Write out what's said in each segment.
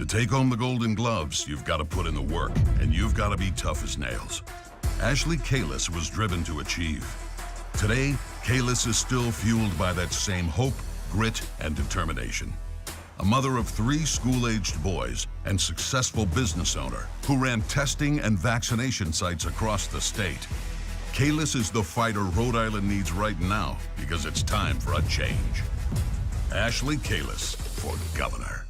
To take home the Golden Gloves, you've got to put in the work, and you've got to be tough as nails. Ashley Kalis was driven to achieve. Today, Kalis is still fueled by that same hope, grit, and determination. A mother of 3 school-aged boys and successful business owner who ran testing and vaccination sites across the state. Kalis is the fighter Rhode Island needs right now because it's time for a change. Ashley Kalis for governor.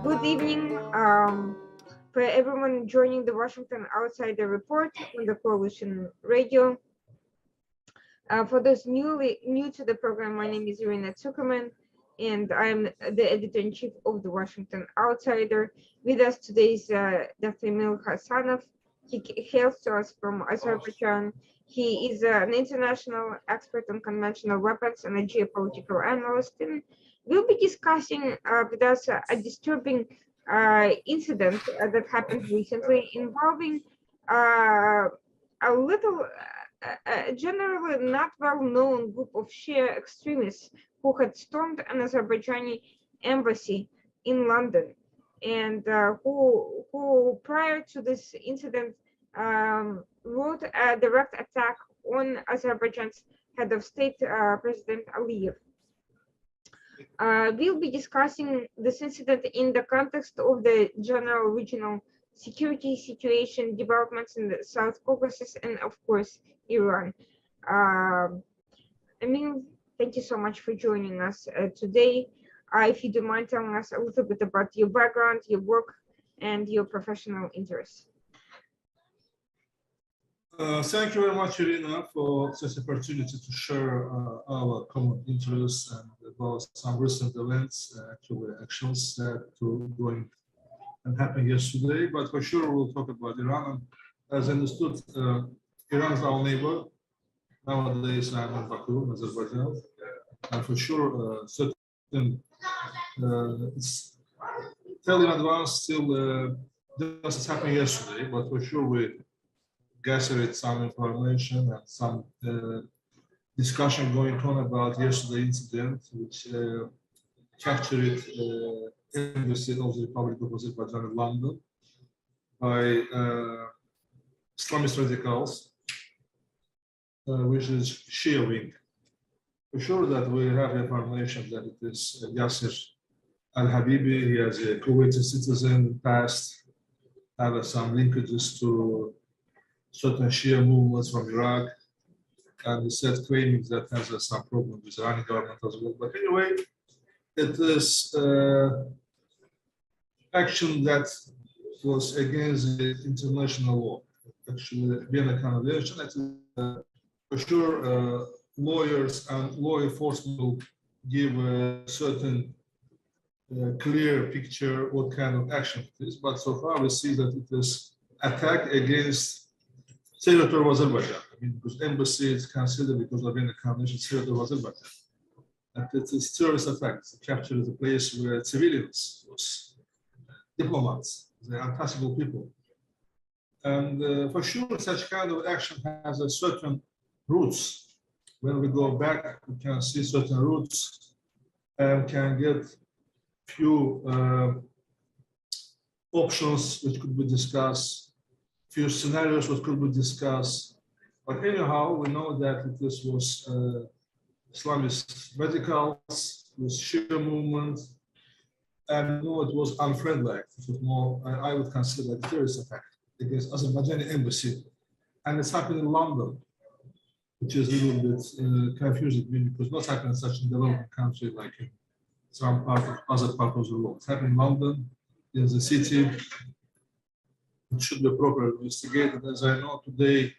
Good evening for everyone joining the Washington Outsider Report on the Coalition Radio. For those new to the program, my name is Irina Zuckerman, and I'm the editor-in-chief of the Washington Outsider. With us today is Dr. Emil Hasanov. He hails to us from Azerbaijan. He is an international expert on conventional weapons and a geopolitical analyst. And we'll be discussing with us a disturbing incident that happened recently involving a generally not well-known group of Shia extremists who had stormed an Azerbaijani embassy in London, and who prior to this incident wrote a direct attack on Azerbaijan's head of state, President Aliyev. We'll be discussing this incident in the context of the general regional security situation, developments in the South Caucasus, and of course, Iran. Emil, thank you so much for joining us today. If you don't mind telling us a little bit about your background, your work, and your professional interests. Thank you very much, Irina, for such an opportunity to share our common interests and about some recent events, actions that were going and happening yesterday. But for sure, we'll talk about Iran. As understood, Iran is our neighbor. Nowadays, I'm in Baku, in Azerbaijan, and for sure, certain it's fairly advanced still. Just happened yesterday, but for sure we gathered some information and some discussion going on about yesterday's incident, which captured embassy of the Republic of Azerbaijan in London by Islamist radicals, which is Shia wing. For sure that we have information that it is Yasser al-Habibi. He has a Kuwaiti citizen past, have some linkages to certain Shia movements from Iraq, and he said claiming that has some problem with the Iranian government as well. But anyway, it is action that was against the international law. Actually, Vienna Convention. For sure, lawyers and law enforcement will give a certain clear picture what kind of action it is. But so far, we see that it is attack against territory of Azerbaijan. I mean, because embassy is considered because of Vienna Convention territory of Azerbaijan. And it is terrorist attacks. It captured a place where civilians, diplomats, they are untouchable people. And for sure, such kind of action has a certain routes. When we go back, we can see certain routes and can get few options which could be discussed, few scenarios which could be discussed. But anyhow, we know that this was Islamist radicals, it was Shia movement, and no, it was unfriendly act. It was more, I would consider like a terrorist attack against Azerbaijani embassy. And it's happened in London, which is a little bit confusing me because what's happened in such a developing country like in some other parts of the world. It's happened in London, in the city. It should be properly investigated. As I know today,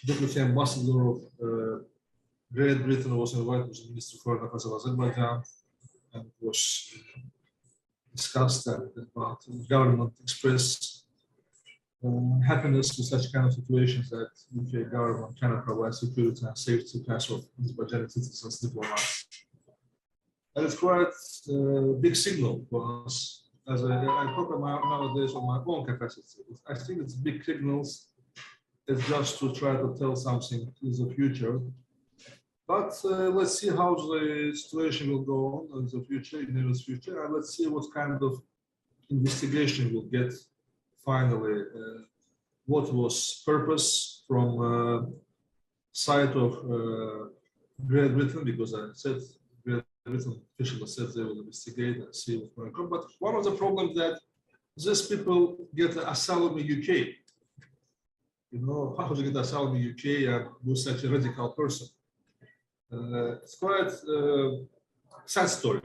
Deputy Ambassador of Great Britain was invited to the Minister of Foreign Affairs of Azerbaijan and was discussed about the government expressed happiness with such kind of situations that UK government cannot provide security and safety to pass of Azerbaijani citizens, diplomats. And it's quite a big signal for us. As I talk about nowadays on my own capacity, I think it's big signals. It's just to try to tell something in the future. But let's see how the situation will go on in the future, in the near future, and let's see what kind of investigation we'll get finally. What was purpose from side of Great Britain, because I said Great Britain officials said they will investigate and see what's going on. But one of the problems that these people get asylum in UK. You know, how do you get asylum in UK and with such a radical person? It's quite a sad story.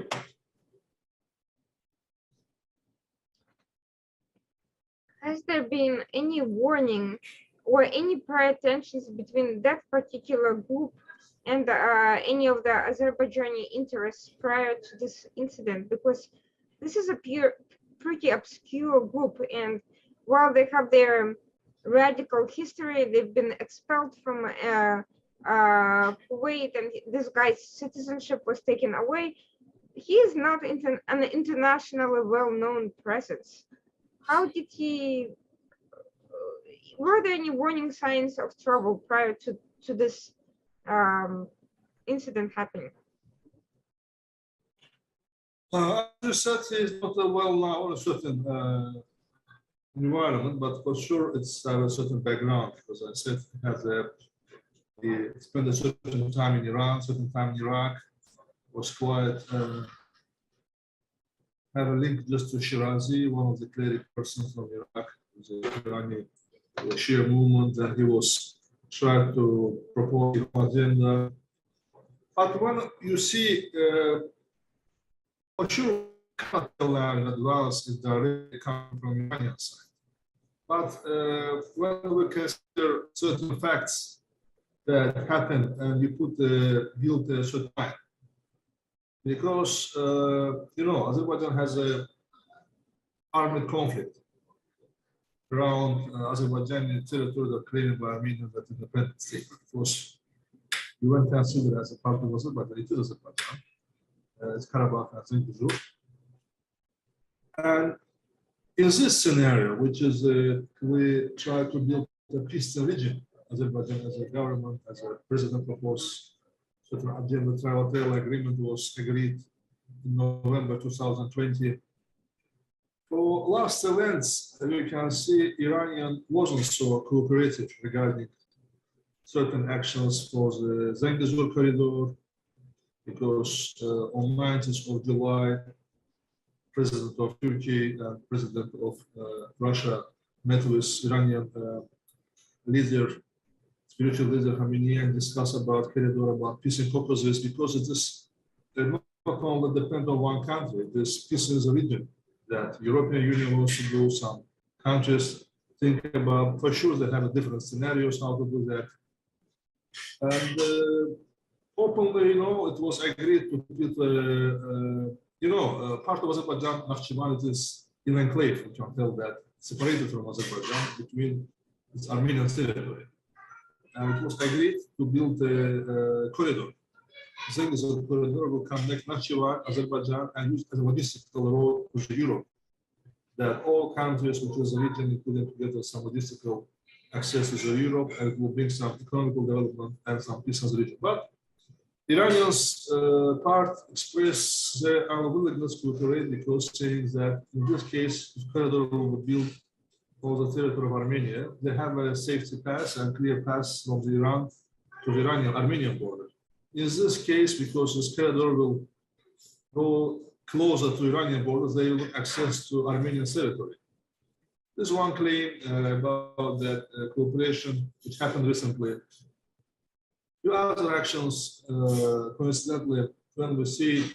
Has there been any warning or any prior tensions between that particular group and any of the Azerbaijani interests prior to this incident? Because this is a pretty obscure group, and while they have their radical history, they've been expelled from Kuwait, and this guy's citizenship was taken away. He is not an internationally well-known presence. How did he? Were there any warning signs of trouble prior to this incident happening? As you said, he's not a well-known certain environment, but for sure it's a certain background, because I said he spent a certain time in Iran, certain time in Iraq, was quite have a link just to Shirazi, one of the cleric persons from Iraq, the Iranian Shia movement, and he was trying to propose his agenda. But when you see, for sure, you cannot tell now in advance if directly coming from the Iranian side. But when we consider certain facts that happened and you put the guilt at a certain time, because you know, Azerbaijan has a armed conflict around Azerbaijani territory that claimed by Armenia that independent state. Of course, you won't consider as a part of Azerbaijan, it is Azerbaijan. It's Karabakh and Zengezur. And in this scenario, which is we try to build a peaceful region, Azerbaijan as a government, as a president proposed, certain agenda trilateral agreement was agreed in November 2020. For last events, you can see Iranian wasn't so cooperative regarding certain actions for the Zengezur corridor, because on 19th of July, President of Turkey and President of Russia met with Iranian leader, spiritual leader Khamenei, and discuss about corridor, about peace in Caucasus, because it is not only depend on one country. This peace is a region that European Union wants to do. Some countries think about, for sure, they have different scenarios how to do that. And openly, you know, it was agreed to put, you know, part of Azerbaijan, Nakhchivan, it is in enclave, you can tell that, separated from Azerbaijan between its Armenian territory. And it was agreed to build a corridor. Zengezur corridor will connect Nakhchivan, Azerbaijan, and use as a logistical road to Europe. That all countries, which is a region, including together some logistical access to Europe, and it will bring some economical development and some peace in the region. But Iranians part express their unwillingness to cooperate because saying that in this case, if corridor will be built on the territory of Armenia, they have a safety pass and clear pass from the Iran to the Iranian-Armenian border. In this case, because this corridor will go closer to Iranian borders, they will access to Armenian territory. There's one claim about that cooperation which happened recently. Few other actions, coincidentally, when we see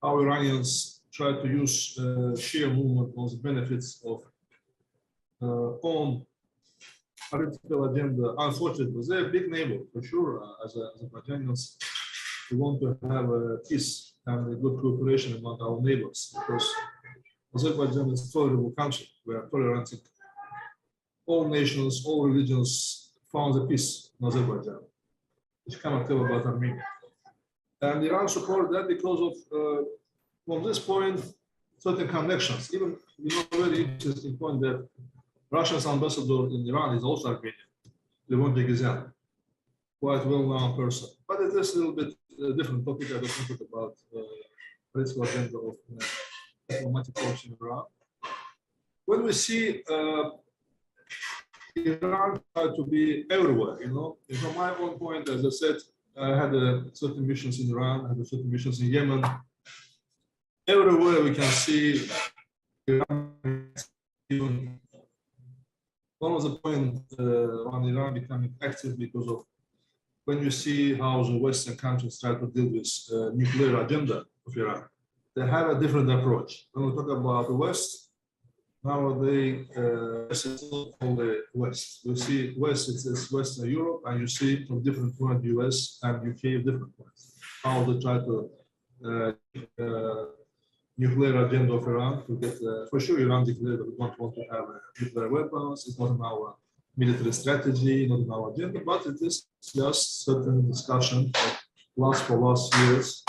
how Iranians try to use Shia movement on the benefits of own political agenda, unfortunately, they're a big neighbor for sure. As Azerbaijanians, we want to have peace and a good cooperation among our neighbors because Azerbaijan is a tolerable country. We are tolerating all nations, all religions found the peace in Azerbaijan, which cannot tell about Armenia. And Iran supported that because of, from this point, certain connections. Even, very interesting point that Russia's ambassador in Iran is also Armenian, Levon Begizyan, quite well-known person. But it is a little bit different topic. I don't talk about political agenda of diplomatic approach in Iran. When we see Iran try to be everywhere, from my own point, as I said, I had certain missions in Iran, I had certain missions in Yemen. Everywhere we can see Iran. Even one of the points on Iran becoming active because of when you see how the Western countries try to deal with nuclear agenda of Iran. They have a different approach. When we talk about the West, nowadays it's not only West. You see West, it's Western Europe, and you see from different points, US and UK, different points. How they try to nuclear agenda of Iran to get, for sure Iran declared that we don't want to have nuclear weapons. It's not in our military strategy, not in our agenda, but it is just certain discussion that lasts for last years.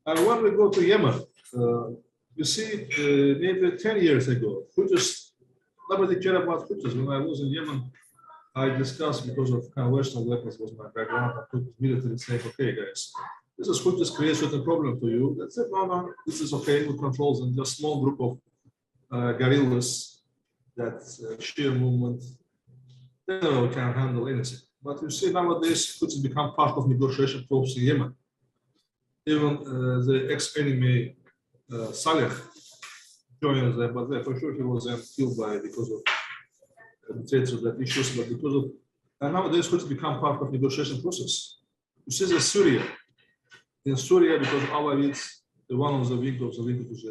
And when we go to Yemen, you see, maybe 10 years ago, Houthis, nobody cared about Houthis. When I was in Yemen, I discussed because of conventional weapons was my background. I took military say, okay, guys, this is Houthis create certain problem to you. That's it. No, this is okay. We control them. Just small group of guerrillas that Shia movement. They can handle anything. But you see nowadays, Houthis become part of negotiation talks in Yemen. Even the ex-enemy Saleh joined them, but for sure he was killed because of the traits of that issues. But because of and nowadays, Houthis become part of negotiation process. You see the Syria. In Syria, because Alawites, one of the wings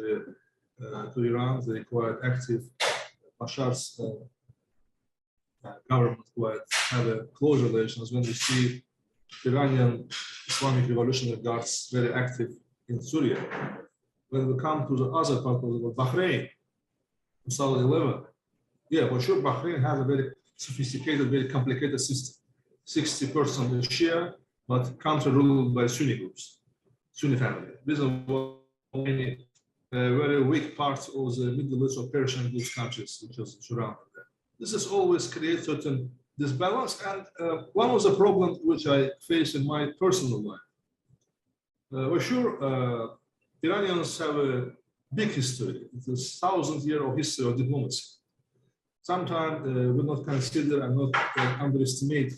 to Iran, they quite active. Bashar's government quite have a close relations. When we see Iranian Islamic Revolutionary Guards very active in Syria. When we come to the other part of the world, Bahrain, 2011, yeah, for sure, Bahrain has a very sophisticated, very complicated system. 60% is Shia, but country ruled by Sunni groups, Sunni family. These are many very weak parts of the Middle East or Persian Gulf countries, which is surrounding them. This is always creates certain disbalance, and one of the problems which I face in my personal life. For sure, Iranians have a big history. It's a 1,000-year of history of diplomacy. Sometimes we not consider and not underestimate.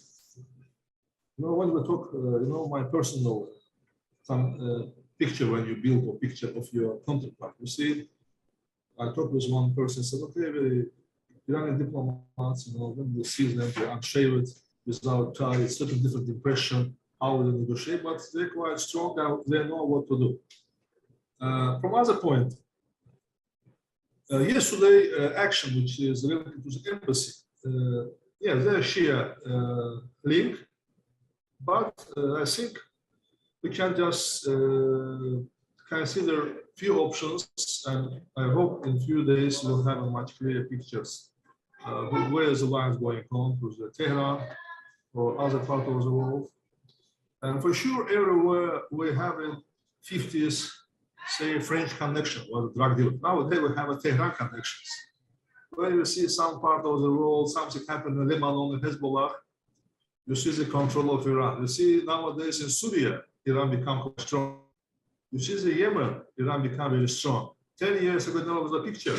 When we talk, my personal picture when you build a picture of your counterpart. You see, I talked with one person, said, okay, the Iranian diplomats, when we see them, they're unshaved, without tie, it's a different impression how they negotiate, but they're quite strong and they know what to do. From other point, yesterday action which is related to the embassy, they're Shia link, but I think we can just consider few options, and I hope in few days we'll have a much clearer pictures where is the lines going on to the Tehran or other part of the world. And for sure, everywhere we have a 50s, say, French connection or drug dealer. Nowadays we have a Tehran connections. when you see some part of the world, something happened in Lebanon and Hezbollah, you see the control of Iran. You see nowadays in Syria, Iran become quite strong. You see the Yemen, Iran become very strong. 10 years ago, there was a picture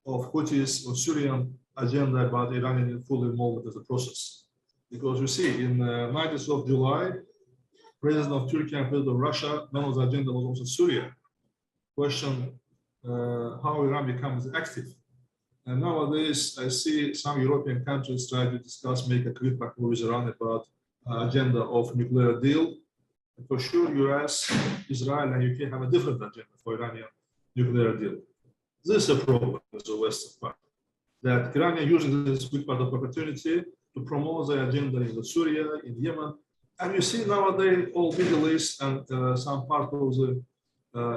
of Houthis or Syrian agenda, but Iranian fully involved in the process. Because you see, in 9th of July, President of Turkey and President of Russia, one of the agenda was also Syria. Question how Iran becomes active. And nowadays, I see some European countries try to discuss, make a quick with Iran about agenda of nuclear deal. And for sure, US, Israel, and UK have a different agenda for Iranian nuclear deal. This is a problem with the Western part. That Iranian using this quick part of opportunity to promote the agenda in Syria, in Yemen. And you see nowadays all Middle East and some part of the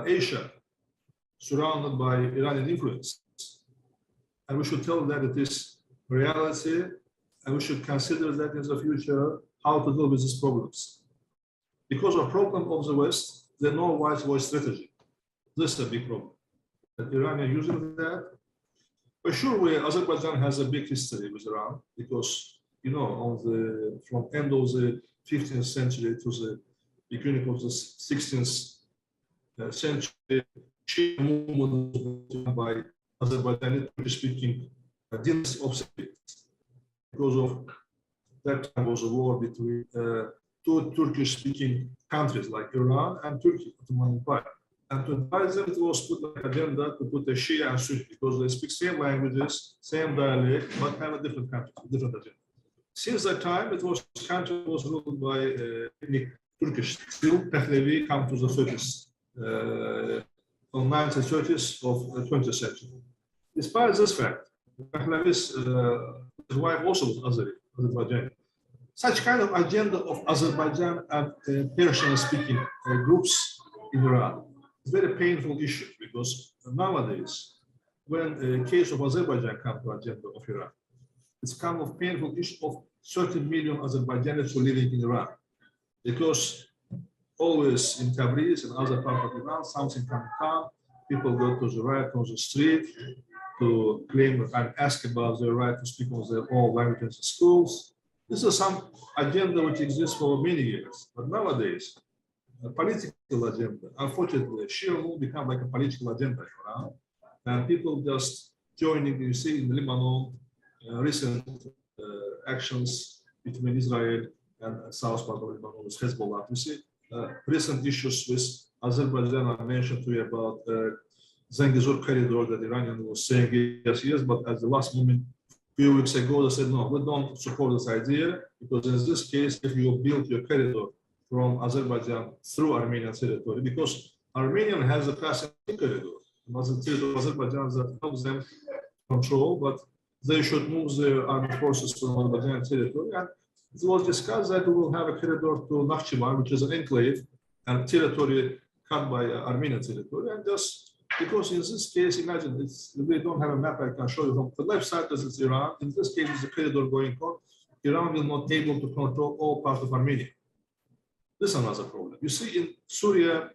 Asia surrounded by Iranian influence. And we should tell that it is reality, and we should consider that in the future, how to deal with these problems. Because of problem of the West, there no wise voice strategy. This is a big problem. That Iran are using that. For sure, Azerbaijan has a big history with Iran, because, you know, from end of the 15th century to the beginning of the 16th century, Shia movement by Azerbaijani Turkish-speaking dynasty of civilians. Because of that time was a war between two Turkish-speaking countries like Iran and Turkey, Ottoman Empire. And to advise them, it was put like agenda to put a Shia and Sunni, because they speak same languages, same dialect, but have a different country, different agenda. Since that time, country was ruled by ethnic Turkish. Still, Pahlavi come to the 30s, from 1930s of the 20th century. Despite this fact, Pahlavi's wife also was Azerbaijani. Such kind of agenda of Azerbaijan and Persian-speaking groups in Iran is very painful issue, because nowadays, when the case of Azerbaijan comes to agenda of Iran, it's kind of painful issue of 30 million Azerbaijanis who are living in Iran, because always in Tabriz and other parts of Iran, something can come, people go to the right on the street to claim and ask about their right to speak on their own languages in schools. This is some agenda which exists for many years, but nowadays, a political agenda, unfortunately, Shia movement become like a political agenda in Iran, and people just joining, you see in Lebanon, recent actions between Israel and south part of Lebanon with Hezbollah. You see recent issues with Azerbaijan. I mentioned to you about Zangezur corridor that Iranian was saying yes, but at the last moment, a few weeks ago, they said, no, we don't support this idea, because in this case, if you build your corridor from Azerbaijan through Armenian territory, because Armenian has a passing corridor, Azerbaijan that helps them control, but they should move their armed forces from Azerbaijan territory. And it was discussed that we will have a corridor to Nakhchivan, which is an enclave and territory cut by Armenian territory. And just because in this case, imagine we don't have a map I can show you from the left side. This is Iran. In this case, it's a corridor going on. Iran will not be able to control all parts of Armenia. This is another problem. You see in Syria,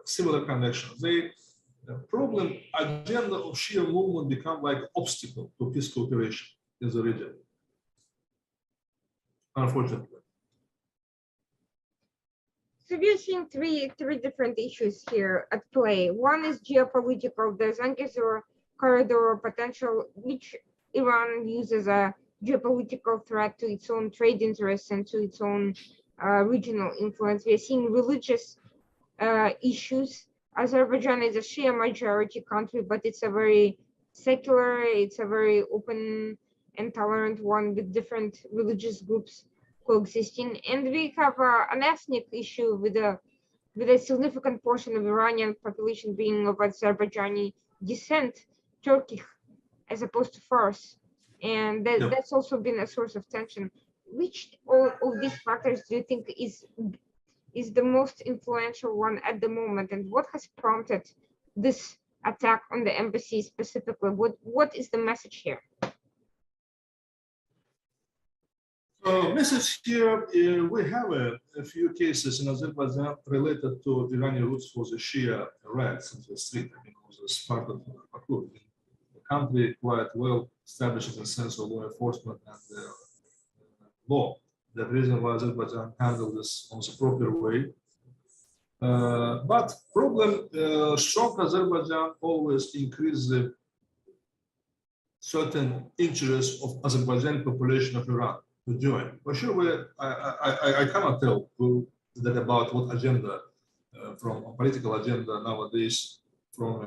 similar connections. The problem agenda of Shia movement become like an obstacle to peace cooperation in the region, unfortunately. So we're seeing three different issues here at play. One is geopolitical, the Zangezur corridor potential, which Iran uses a geopolitical threat to its own trade interests and to its own regional influence. We're seeing religious issues. Azerbaijan is a Shia majority country, but it's a very secular, it's a very open and tolerant one with different religious groups coexisting. And we have an ethnic issue with a significant portion of Iranian population being of Azerbaijani descent, Turkic, as opposed to Fars. And that's also been a source of tension. Which of these factors do you think is the most influential one at the moment, and what has prompted this attack on the embassy specifically? What is the message here? Message here, we have a few cases in Azerbaijan related to Iranian roots for the Shia riots in the street. I mean, it was part of Baku in country quite well established in the sense of law enforcement and law. The reason why Azerbaijan handled this on the proper way. But problem, strong Azerbaijan always increase the certain interest of Azerbaijani population of Iran to join. For sure, I cannot tell that about what agenda, from a political agenda nowadays, from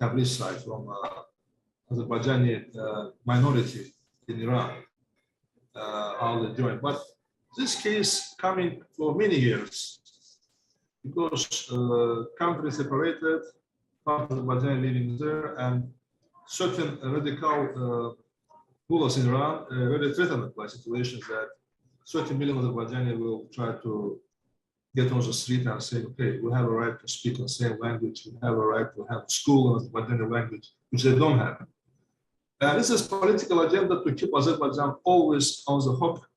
Tabriz side, from Azerbaijani minority in Iran, how they join. But this case coming for many years, because country separated, part of Azerbaijan living there, and certain radical rulers in Iran very threatened by situations that 30 million Azerbaijani will try to get on the street and say, okay, we have a right to speak the same language, we have a right to have school in Azerbaijani language, which they don't have. And this is political agenda to keep Azerbaijan always on the hook,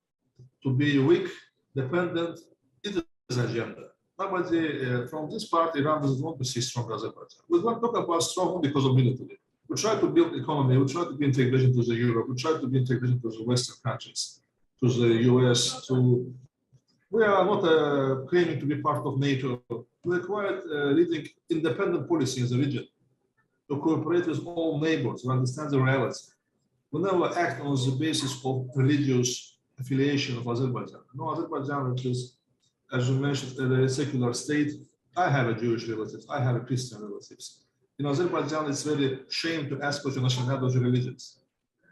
to be weak, dependent. It is agenda. Nobody from this part, Iran doesn't want to see strong Azerbaijan. We don't talk about strong because of military. We try to build economy, we try to be integration to the Europe, we try to be integration to the Western countries, to the US, we are not claiming to be part of NATO. We are quite leading independent policy in the region to cooperate with all neighbors, to understand the reality. We never act on the basis of religious affiliation of Azerbaijan. No, Azerbaijan, which is, as you mentioned, a secular state. I have a Jewish relatives, I have a Christian relatives. In Azerbaijan, it's very shame to ask what your nationality or religions.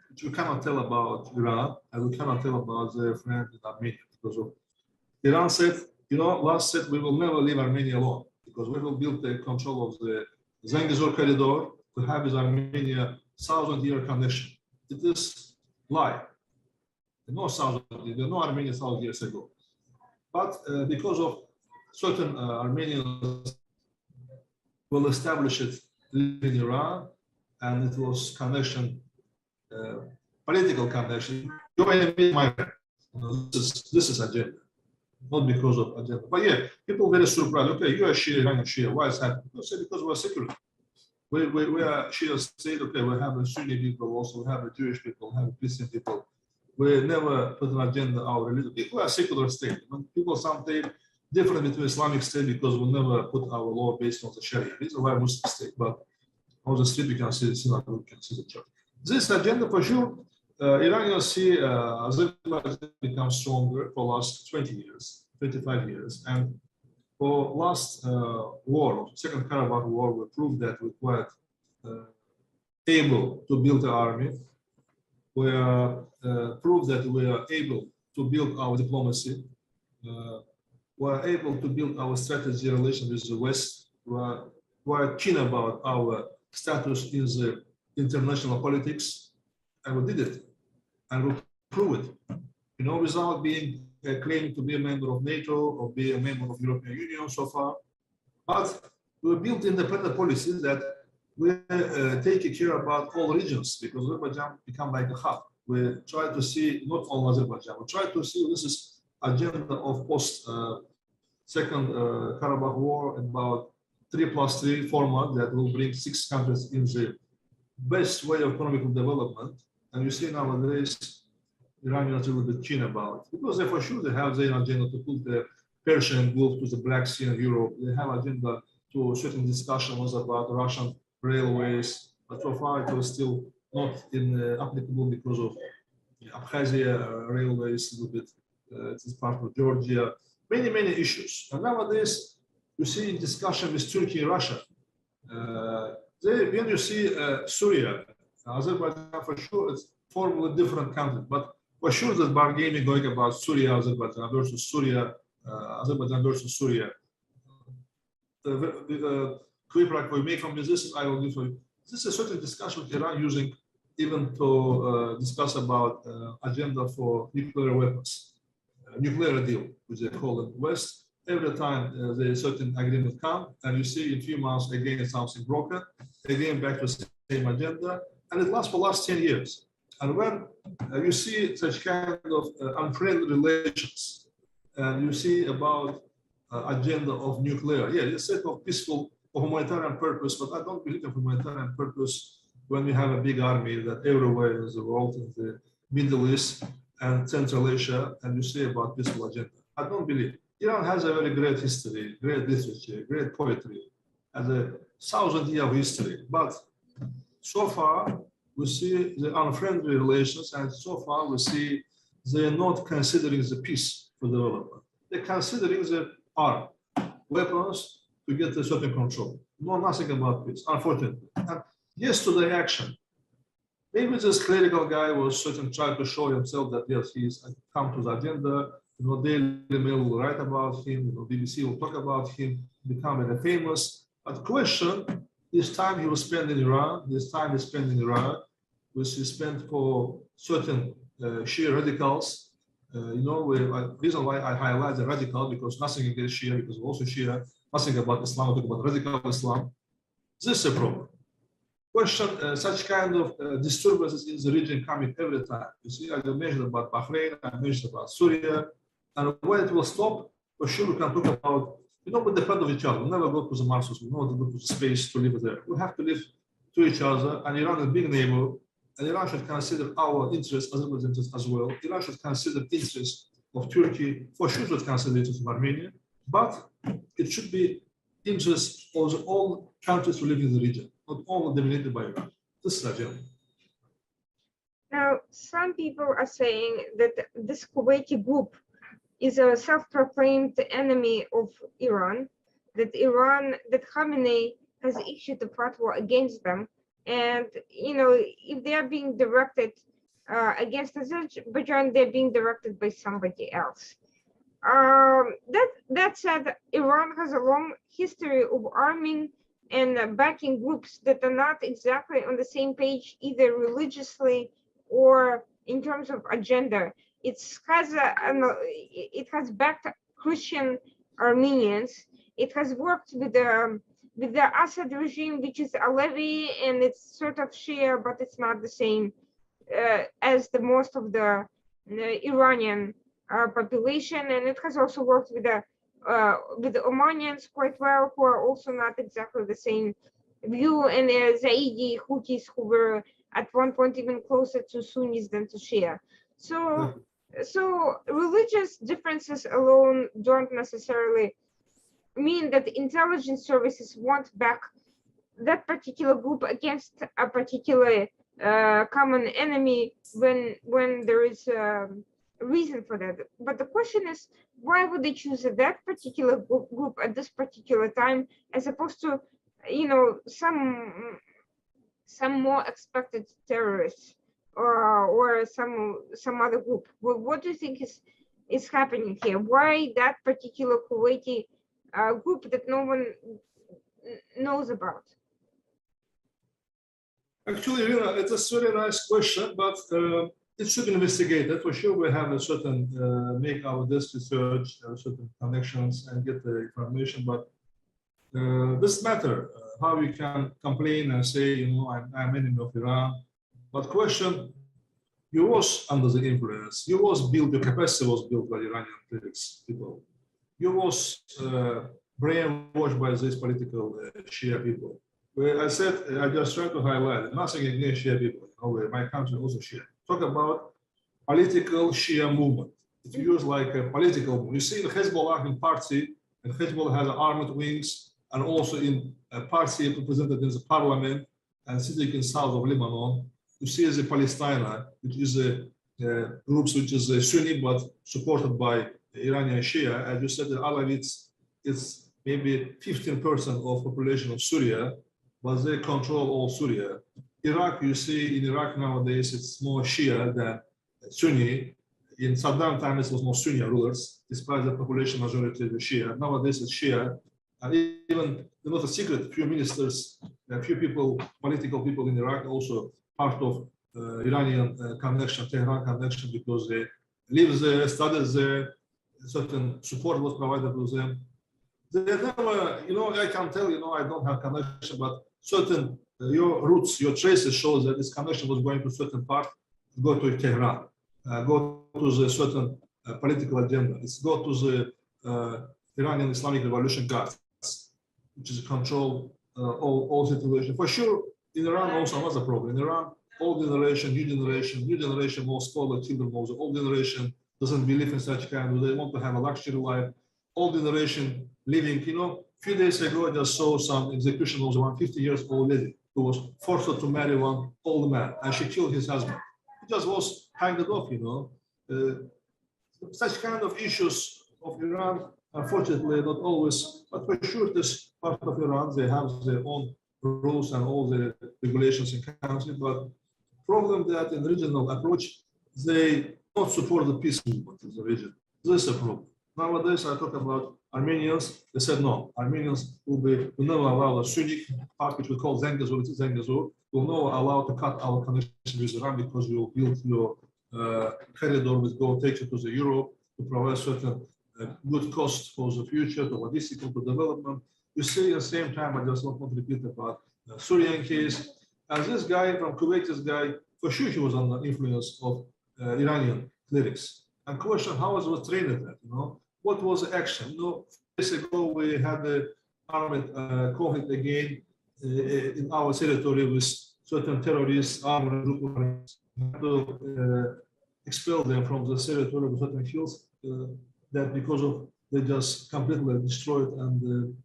Which we cannot tell about Iran, and we cannot tell about their friend in Armenia, because of Iran said, you know, last said we will never leave Armenia alone, because we will build the control of the Zangezur corridor to have with Armenia 1,000-year connection. It is lie. No 1,000 years, no Armenia 1,000 years ago. But because of certain Armenians will establish it in Iran, and it was connection, political connection. Your enemy, my friend. This is agenda, not because of agenda. But yeah, people very surprised. Okay, you are Shia, Iranian Shia. Why is that? Because we are secular. We are Shia state. Okay, we have a Sunni people, also we have a Jewish people, we have a Christian people. We never put an agenda our religion. We are a secular state. When people sometimes different between Islamic state because we never put our law based on the Sharia. This is why Muslim state, but on the street we can see the synagogue, we can see the church. This agenda for sure, Iranians see Azerbaijan become stronger for last 20 years, 25 years, and for last war, Second Karabakh War, we proved that we're quite able to build an army. We proved that we are able to build our diplomacy. We are able to build our strategy relation with the West. We are keen about our status in the international politics, and we did it, and we proved it. You know, without being claiming to be a member of NATO or be a member of European Union so far, but we built independent policies that we take care about all regions, because Azerbaijan become like a hub. We try to see not all Azerbaijan. We try to see this is agenda of post Second Karabakh War, about 3+3 format that will bring 6 countries in the best way of economic development. And you see nowadays, Iranians are a little bit keen about, because they for sure they have their agenda to put the Persian Gulf to the Black Sea and Europe. They have agenda to certain discussions about Russian railways, but so far it was still not applicable because of Abkhazia railways a little bit. It is part of Georgia. Many issues. And nowadays, you see in discussion with Turkey and Russia. When you see Syria, Azerbaijan for sure it's formally different country, but for sure the bargaining going about Syria, Azerbaijan versus Syria, Azerbaijan versus Syria. Quick we make from this, I will give you. This is a certain discussion with Iran using even to discuss about agenda for nuclear weapons. Nuclear deal, which they call it West. Every time there is certain agreement come, and you see in a few months again something broken, again back to the same agenda, and it lasts for the last 10 years. And when you see such kind of unfriendly relations, and you see about agenda of nuclear, yeah, it's set of peaceful or humanitarian purpose, but I don't believe in humanitarian purpose when we have a big army that everywhere in the world, in the Middle East and Central Asia, and you say about peaceful agenda. I don't believe. Iran has a very great history, great literature, great poetry, and a 1,000-year history. But so far, we see the unfriendly relations, and so far we see they are not considering the peace for development. They're considering the arm, weapons to get a certain control. No, nothing about peace, unfortunately. And yes to the action. Maybe this clerical guy was trying to show himself that yes, he's come to the agenda. You know, Daily Mail will write about him. You know, BBC will talk about him, becoming famous. But question: this time he will spend in Iran. This time he spent in Iraq, which he spent for certain Shia radicals. You know, reason why I highlight the radical, because nothing against Shia, because we're also Shia, nothing about Islam, I talk about radical Islam. This is a problem. Question, such kind of disturbances in the region coming every time. You see, I mentioned about Bahrain, I mentioned about Syria, and when it will stop, for sure we can talk about, we don't depend on each other. We never go to the Mars, we never go to the space to live there. We have to live to each other, and Iran is a big neighbor, and Iran should consider our interests, Azerbaijan's interests as well. Iran should consider the interests of Turkey, for sure should consider the interests of Armenia, but it should be interests of all countries who live in the region, not only dominated by Iran. This is agenda. Now, some people are saying that this Kuwaiti group is a self-proclaimed enemy of Iran, that Khamenei has issued a fatwa against them. And, you know, if they are being directed against Azerbaijan, they're being directed by somebody else. That said, Iran has a long history of arming and backing groups that are not exactly on the same page, either religiously or in terms of agenda. It has backed Christian Armenians. It has worked with the Assad regime, which is Alevi, and it's sort of Shia, but it's not the same as the most of the Iranian population. And it has also worked with the Omanians quite well, who are also not exactly the same view, and the Zaidi Houthis, who were at one point even closer to Sunnis than to Shia. So religious differences alone don't necessarily mean that the intelligence services want back that particular group against a particular common enemy when there is a reason for that. But the question is, why would they choose that particular group at this particular time, as opposed to, you know, some more expected terrorists or some other group? Well, what do you think is happening here? Why that particular Kuwaiti group that no one knows about? Actually, Irina, it's a very nice question, but it should be investigated. For sure, we have a certain, make our desk research, certain connections and get the information, but this matter, how you can complain and say, you know, I'm enemy of Iran, but question, you was under the influence, you was built, your capacity was built by Iranian people. You was brainwashed by these political Shia people. Where I said, I just tried to highlight, nothing against Shia people. You know, my country also Shia. Talk about political Shia movement. If you use like a political movement, you see the Hezbollah in party, and Hezbollah has armed wings, and also in a party represented in the parliament, and sitting in south of Lebanon. You see the Palestine, which is a groups which is a Sunni but supported by Iranian Shia. As you said, the Alawites is maybe 15% of population of Syria, but they control all Syria. Iraq, you see in Iraq nowadays, it's more Shia than Sunni. In Saddam times, it was more Sunni rulers, despite the population majority of the Shia. Nowadays, it's Shia. And even, not a secret, few ministers, a few people, political people in Iraq, also part of Iranian connection, Tehran connection, because they live there, study there, certain support was provided to them. They never, you know, I can tell, you know, I don't have connection, but certain, your roots, your traces shows that this connection was going to certain part, go to Tehran, go to the certain political agenda. It's go to the Iranian Islamic Revolution Guards, which is control all situation. For sure, in Iran also was a problem. In Iran, old generation, new generation wants spoiled children also. Old generation doesn't believe in such kind of, they want to have a luxury life. Old generation living, a few days ago I just saw some execution of one 50 years old lady who was forced to marry one old man and she killed his husband. He just was hanged off, such kind of issues of Iran, unfortunately, not always, but for sure, this part of Iran, they have their own rules and all the regulations in country, but problem that in regional approach, they don't support the peace movement in the region. This is a problem. Nowadays, I talk about Armenians. They said no. Armenians will never allow the Sunni part, which we call Zengezur, will never allow to cut our connection with Iran because we will build your corridor which go take you to the Europe to provide certain good costs for the future, to logistical, to development. You see at the same time, I just want to repeat about the Syrian case. And this guy from Kuwait, this guy, for sure he was under influence of Iranian clerics. And question, how was he trained that, What was the action? Days ago we had the armed conflict again in our territory with certain terrorists, armed groups, to expel them from the territory of certain fields that because of they just completely destroyed and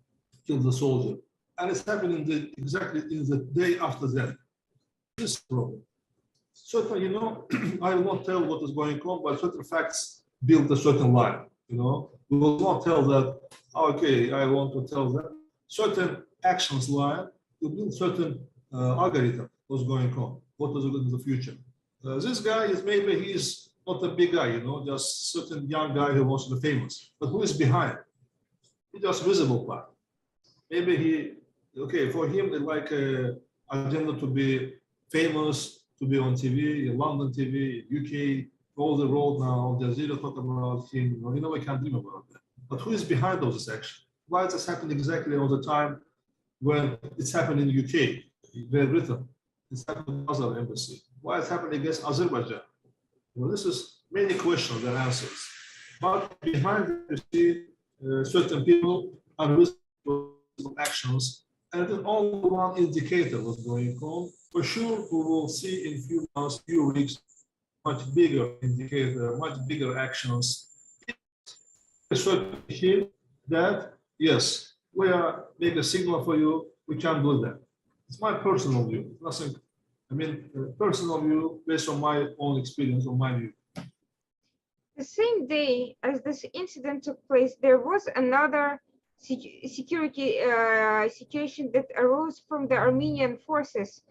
killed the soldier. And it's happening exactly in the day after that. This problem. Certain, I will not tell what is going on, but certain facts build a certain line. We will not tell that, okay, I want to tell that. Certain actions line will build certain algorithm what's going on, what is in the future. This guy is maybe he's not a big guy, just certain young guy who wants to be famous. But who is behind? He's just visible part. Maybe for him it's like a agenda to be famous, to be on TV, London TV, UK, all the world now, Al Jazeera talk about him, we can't dream about that. But who is behind all this action? Why is this happening exactly all the time when it's happening in UK, Great Britain, it's happening in other embassy? Why it's happening against Azerbaijan? This is many questions and answers. But behind you see certain people and actions, and it is only one indicator what's going on. For sure, we will see in few months, few weeks, much bigger indicator, much bigger actions. Certain hint that yes, we are making a signal for you. We can do that. It's my personal view. Nothing. Personal view based on my own experience, on my view. The same day as this incident took place, there was another security situation that arose from the Armenian forces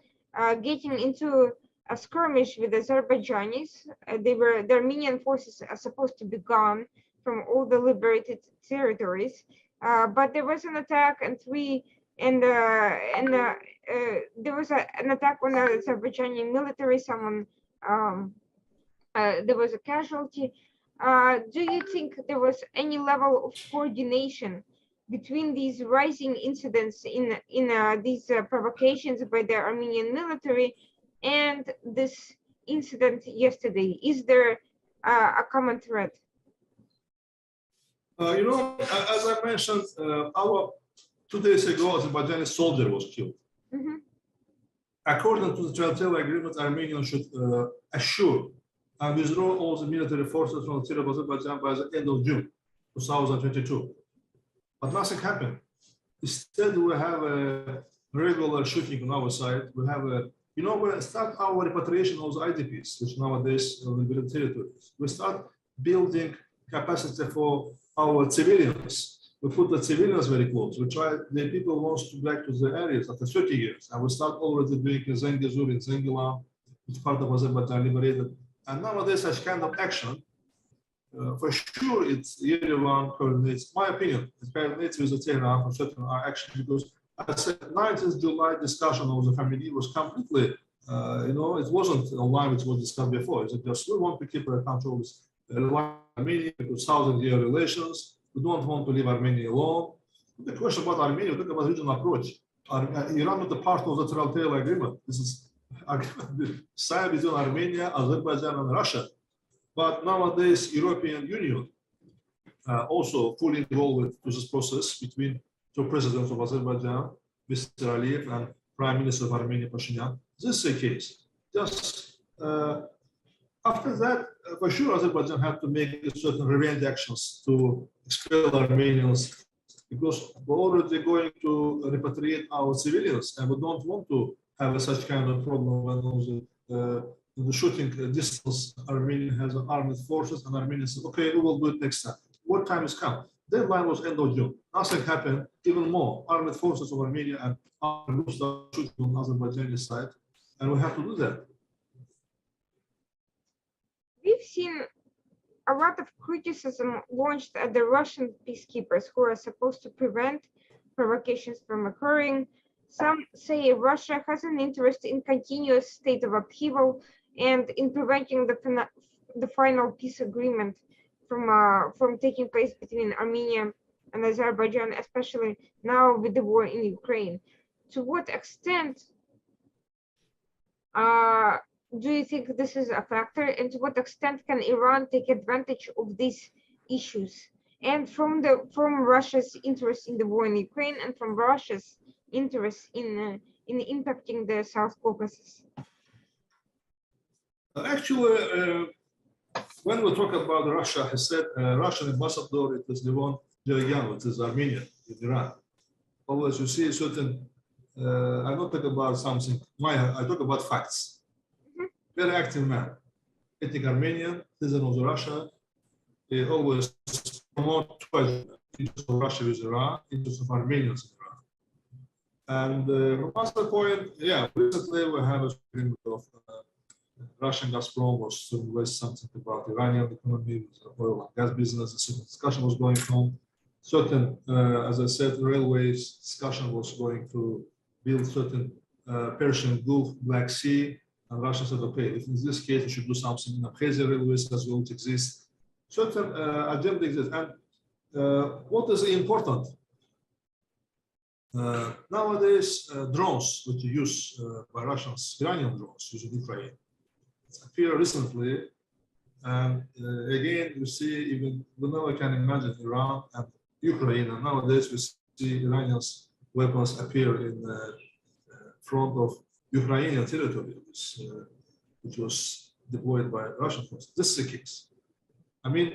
getting into a skirmish with Azerbaijanis. The Armenian forces are supposed to be gone from all the liberated territories, but there was an attack, and there was an attack on the Azerbaijani military. There was a casualty. Do you think there was any level of coordination between these rising incidents in these provocations by the Armenian military and this incident yesterday? Is there a common thread? As I mentioned, 2 days ago, Azerbaijani soldier was killed. Mm-hmm. According to the trilateral agreement, Armenia should assure and withdraw all the military forces from the territory of Azerbaijan by the end of June 2022. But nothing happened. Instead, we have a regular shooting on our side. We have we start our repatriation of the IDPs, which nowadays are liberated territories. We start building capacity for our civilians. We put the civilians very close. We try, the people want to go back to the areas after 30 years. And we start already doing in Zengezur, in Zengilan, which part of Azerbaijan liberated. And nowadays, such kind of action, for sure, it's Yerevan coordinates, my opinion, it coordinates with the Tehran for certain action, because I said 19th July discussion of the family was completely, it wasn't a line which was discussed before. It's just, we want to keep a control with Armenia, because 1,000-year relations. We don't want to leave Armenia alone. The question about Armenia, we talk about regional approach. Iran is the part of the trilateral agreement. This is agreement signed between Armenia, Azerbaijan, and Russia. But nowadays, European Union also fully involved with this process between two presidents of Azerbaijan, Mr. Aliyev and Prime Minister of Armenia, Pashinyan. This is the case. Just after that, for sure, Azerbaijan had to make certain revenge actions to expel Armenians because we're already going to repatriate our civilians, and we don't want to have such kind of problem when in the shooting distance, Armenia has armed forces, and Armenia says, okay, we will do it next time. What time has come? Deadline was end of June. Nothing happened. Even more armed forces of Armenia and armed groups start shooting on Azerbaijani side, and we have to do that. We've seen a lot of criticism launched at the Russian peacekeepers who are supposed to prevent provocations from occurring. Some say Russia has an interest in continuous state of upheaval and in preventing the final peace agreement from taking place between Armenia and Azerbaijan, especially now with the war in Ukraine. To what extent do you think this is a factor, and to what extent can Iran take advantage of these issues, and from Russia's interest in the war in Ukraine and from Russia's interest in impacting the South Caucasus? Actually, when we talk about Russia, he said Russian ambassador, it is Levon Derayan, it is Armenian in Iran. Always you see certain, I don't talk about something, I talk about facts. Very active man, ethnic Armenian, citizen of Russia. They always promote interest of Russia with Iran, interest of Armenians in Iran. And from another point, yeah, recently we have a agreement of Russian Gazprom was to invest something about Iranian economy, oil and gas business. A certain discussion was going on. Certain, as I said, railways discussion was going to build certain Persian Gulf, Black Sea. And Russia said, okay, if in this case we should do something in Abkhazia railways as well, it exists. Certain agenda exists. And what is important? Nowadays, drones which are used by Russians, Iranian drones using Ukraine, it's appeared recently. And again, you see, even we never can imagine Iran and Ukraine. And nowadays, we see Iranians' weapons appear in front of Ukrainian territory, which was deployed by Russian forces. This is the case. I mean,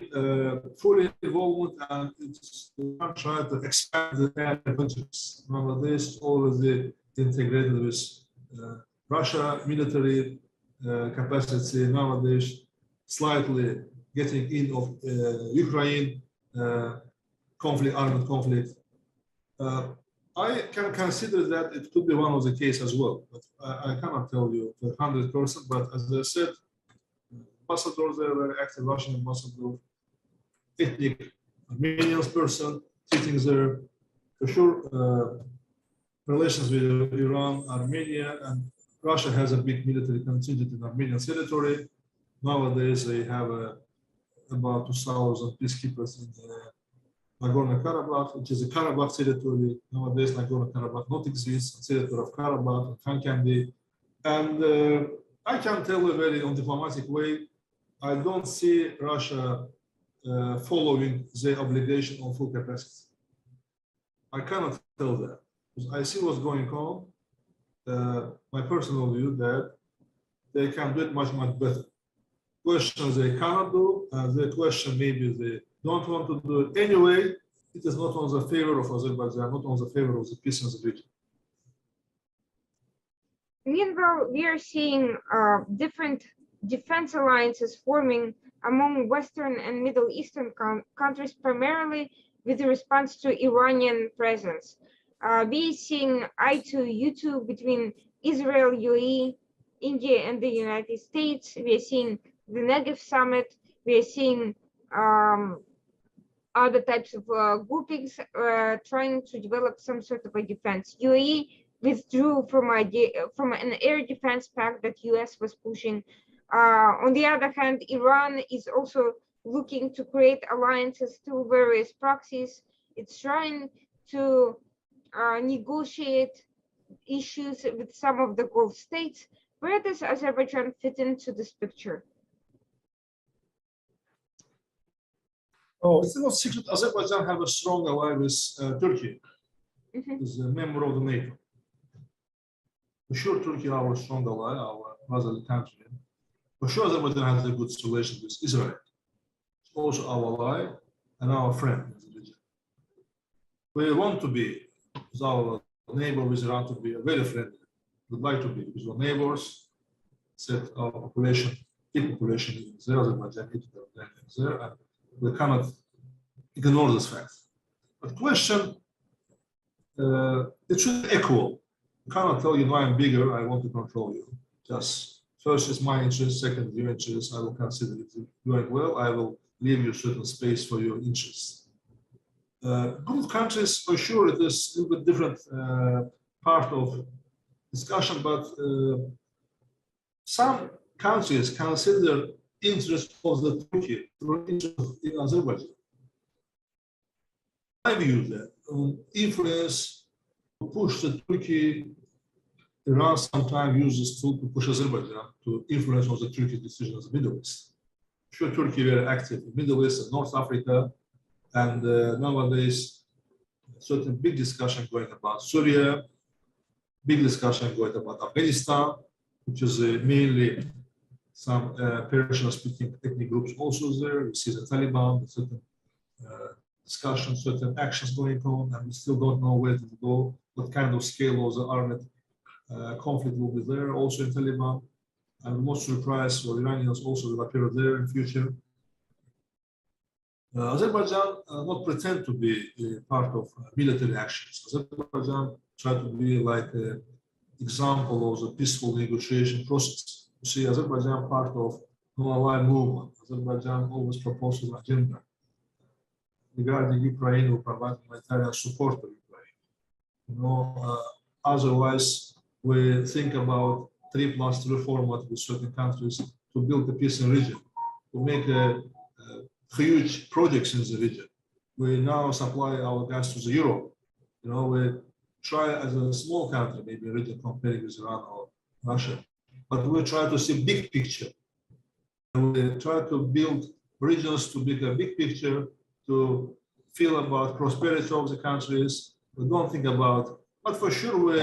full involvement, and it's trying to expand the air adventures. Nowadays, already integrated with Russia military capacity. Nowadays, slightly getting in of Ukraine conflict, armed conflict. I can consider that it could be one of the cases as well, but I cannot tell you 100%. But as I said, ambassadors are very active, Russian ambassador, ethnic Armenian person sitting there. For sure, relations with Iran, Armenia, and Russia has a big military contingent in Armenian territory. Nowadays, they have about 2,000 peacekeepers in Nagorno-Karabakh, which is a Karabakh territory. Nowadays, Nagorno-Karabakh not exists, territory of Karabakh and Khankandi. And I can tell you very on diplomatic way, I don't see Russia following the obligation on full capacity. I cannot tell that. Because I see what's going on. My personal view that they can do it much, much better. Questions they cannot do, and the question maybe they don't want to do it anyway. It is not on the favor of Azerbaijan, not on the favor of the peace in the region. Meanwhile, we are seeing different defense alliances forming among Western and Middle Eastern countries, primarily with response to Iranian presence. We are seeing I2U2 between Israel, UAE, India, and the United States. We are seeing the Negev summit. We are seeing other types of groupings trying to develop some sort of a defense. UAE withdrew from an air defense pact that US was pushing. On the other hand, Iran is also looking to create alliances through various proxies. It's trying to negotiate issues with some of the Gulf states. Where does Azerbaijan fit into this picture? Oh, it's not secret. Azerbaijan have a strong ally with Turkey, Mm-hmm. is a member of the NATO. For sure, Turkey, our strong ally, our brotherly country. For sure, Azerbaijan has a good relation with Israel. It's also our ally and our friend in the region. We want to be with our neighbor with Iran to be very friendly. We'd like to be with our neighbors, set our population, big population is there, Azerbaijan is there, and we cannot ignore this fact. But question, it should be equal. You cannot tell you, no, I'm bigger, I want to control you. Just first is my interest, second your interest, I will consider it. If you're doing well, I will leave you certain space for your interests. Group countries, for sure, it is a little bit different part of discussion, but some countries consider interest of the Turkey through interest in Azerbaijan. I view that influence to push the Turkey, Iran sometimes uses tool to push Azerbaijan to influence on the Turkish decisions in the Middle East. Sure, Turkey very active in Middle East and North Africa, and nowadays certain big discussion going about Syria, big discussion going about Afghanistan, which is mainly some Persian-speaking ethnic groups also there. We see the Taliban, certain discussions, certain actions going on, and we still don't know where to go, what kind of scale of the armed conflict will be there. Also in Taliban, I'm most surprised for Iranians also will appear there in future. Azerbaijan not pretend to be part of military actions. Azerbaijan try to be like an example of the peaceful negotiation process. You see, Azerbaijan part of non-aligned movement. Azerbaijan always proposes an agenda regarding Ukraine or provide humanitarian support to Ukraine. You know, otherwise we think about 3+3 format with certain countries to build a peace in the region, to make huge projects in the region. We now supply our gas to the Europe. You know, we try as a small country, maybe a region comparing with Iran or Russia, but we try to see big picture. And we try to build regions to make a big picture, to feel about prosperity of the countries. We don't think about, but for sure we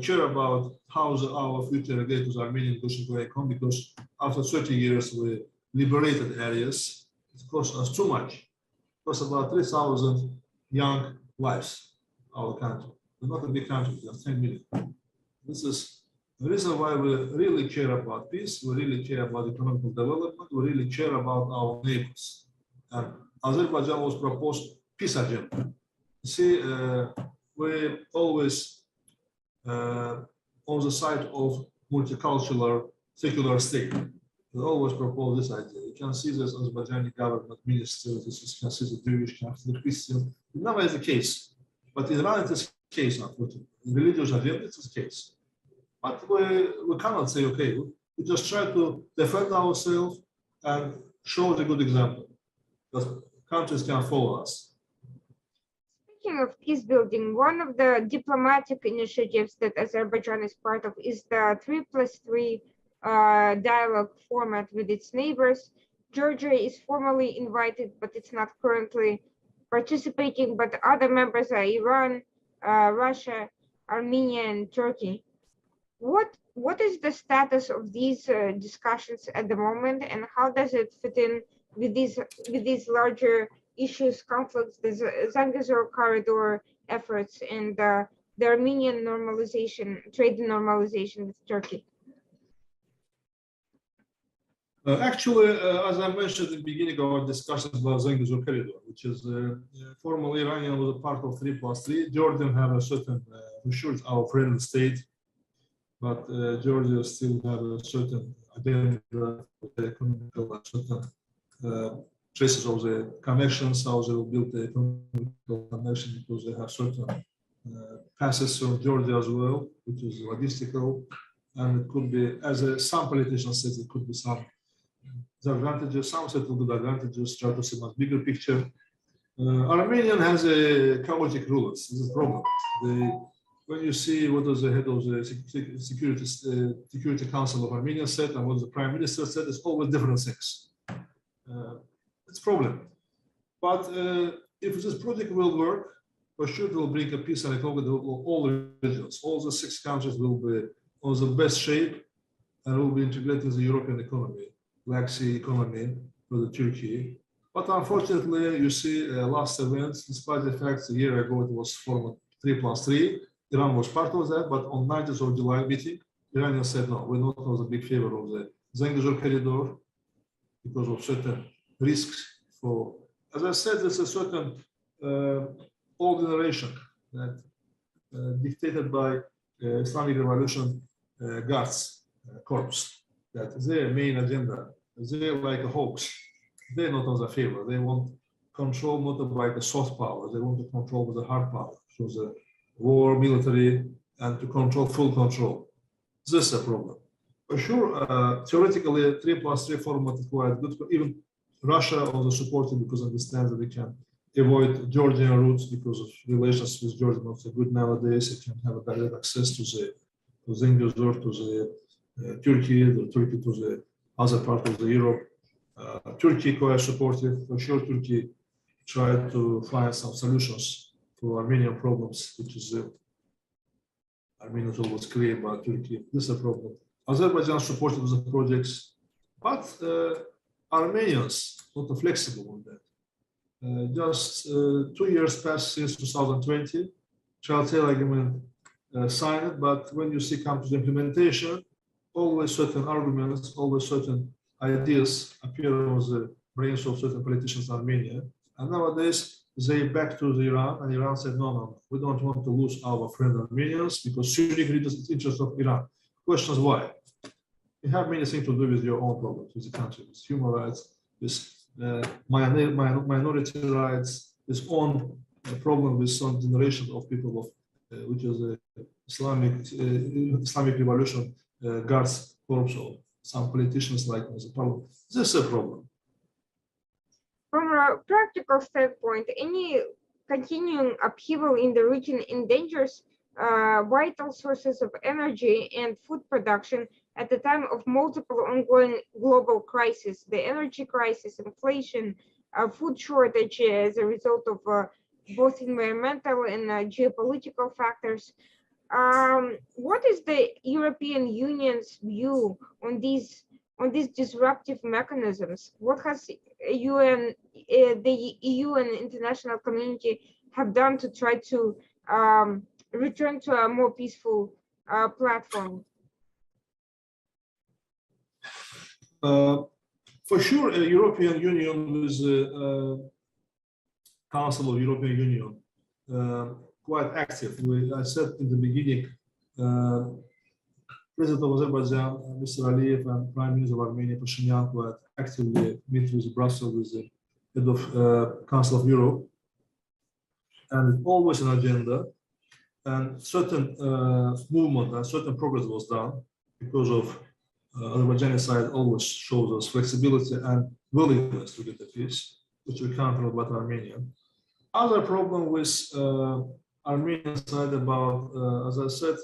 care about how our future regulators Armenian negotiations going on, because after 30 years we liberated areas. It cost us too much. It cost about 3,000 young lives, our country. We're not a big country, we have 10 million. This is the reason why we really care about peace, we really care about economic development, we really care about our neighbors. And Azerbaijan was proposed peace agenda. You see, we always on the side of multicultural, secular state. We always propose this idea. You can see this Azerbaijani government ministers, you can see the Jewish, the Christian. It never is the case. But in Iran, it is the case, unfortunately. In religious agenda, it is the case. But we cannot say, okay, we just try to defend ourselves and show the good example. Because countries can follow us. Speaking of peace building, one of the diplomatic initiatives that Azerbaijan is part of is the 3+3 dialogue format with its neighbors. Georgia is formally invited, but it's not currently participating, but other members are Iran, Russia, Armenia, and Turkey. What is the status of these discussions at the moment, and how does it fit in with these larger issues, conflicts, the Zangezur corridor efforts, and the Armenian normalization, trade normalization with Turkey? Actually, as I mentioned in the beginning of our discussions about Zangezur corridor, which is formerly Iranian was a part of 3+3. Jordan have a certain, for sure it's our friendly state, but Georgia still have a certain agenda, economical, certain traces of the connections, how they will build the economical connection, because they have certain passes from Georgia as well, which is logistical, and it could be, as some politicians said, it could be some advantages, some certain good advantages, try to see a much bigger picture. Armenian has a chaotic rulers. This is a problem. When you see what was the head of the Security Council of Armenia said and what the Prime Minister said, it's always different things. It's a problem. But if this project will work, for sure it will bring a peace and equality to all regions. All the 6 countries will be on the best shape and will be integrated in the European economy, Black Sea economy for the Turkey. But unfortunately, you see last events, despite the fact a year ago it was formed 3+3, Iran was part of that, but on 9th of July meeting, Iranians said, no, we're not a big favor of the Zengezur corridor because of certain risks for, as I said, there's a certain old generation that dictated by Islamic Revolution Guards Corps, that their main agenda, they're like a hoax. They're not on the favor. They want control not by the soft power. They want to control with the hard power. So the war, military, and to control, full control. This is a problem. For sure, theoretically, 3+3 format is quite good. Even Russia also supported because understands that they can avoid Georgian routes because of relations with Georgia not so good nowadays. They can have a direct access to the Zengezur, to the Turkey to the other part of the Europe. Turkey quite supportive. For sure, Turkey tried to find some solutions for Armenian problems, which is Armenians always clear about Turkey. This is a problem. Azerbaijan supported the projects, but Armenians not flexible on that. Just 2 years passed since 2020, Chaltay agreement signed, but when you see come to the implementation, always certain arguments, always certain ideas appear on the brains of certain politicians in Armenia. And nowadays, they back to Iran, and Iran said, no, we don't want to lose our friend Armenians because Sunni religious is interest of Iran. Questions why? You have many things to do with your own problems with the country, with human rights, with minority rights, this own problem with some generation of people of which is the Islamic Revolution Guards Corps or some politicians like the parliament. This is a problem. From a practical standpoint, any continuing upheaval in the region endangers vital sources of energy and food production at the time of multiple ongoing global crises, the energy crisis, inflation, food shortage as a result of both environmental and geopolitical factors. What is the European Union's view on these disruptive mechanisms? What has the EU and international community have done to try to return to a more peaceful platform? For sure, European Union with the Council of European Union quite active. I said in the beginning, President of Azerbaijan, Mr. Aliyev, and Prime Minister of Armenia, Pashinyan, quite actively meet with Brussels with the head of Council of Europe, and always an agenda, and certain movement and certain progress was done because of Azerbaijani side always shows us flexibility and willingness to get the peace, which we can't know about Armenia. Other problem with Armenian side about, as I said,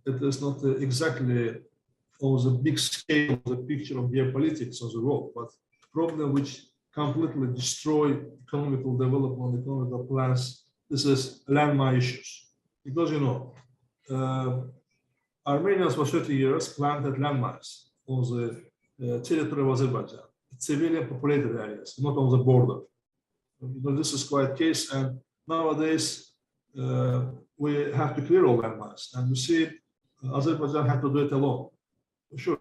it is not exactly on the big scale of the picture of geopolitics of the world, but problem which completely destroy economical development, economical plans. This is landmine issues. Because, you know, Armenians for 30 years planted landmines on the territory of Azerbaijan, civilian populated areas, not on the border. You know, this is quite case, and nowadays we have to clear all landmines, and you see Azerbaijan had to do it alone. Sure,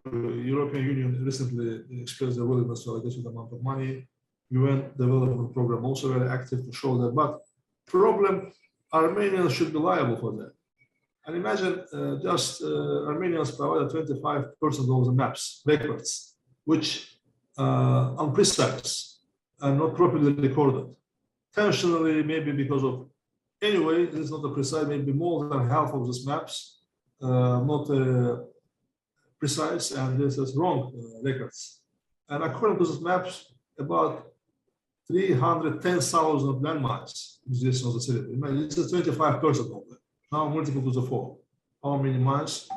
European Union recently expressed their willingness to allocate an amount of money. UN development program also very active to show that, but problem, Armenians should be liable for that. And imagine Armenians provided 25% of the maps, records, which unprecise and not properly recorded. Intentionally, maybe because of, anyway, it is not a precise, maybe more than half of these maps, not precise, and this is wrong records. And according to these maps, about 310,000 landmines exist on the territory. This is 25% of them. Now multiple to the 4. How many miles?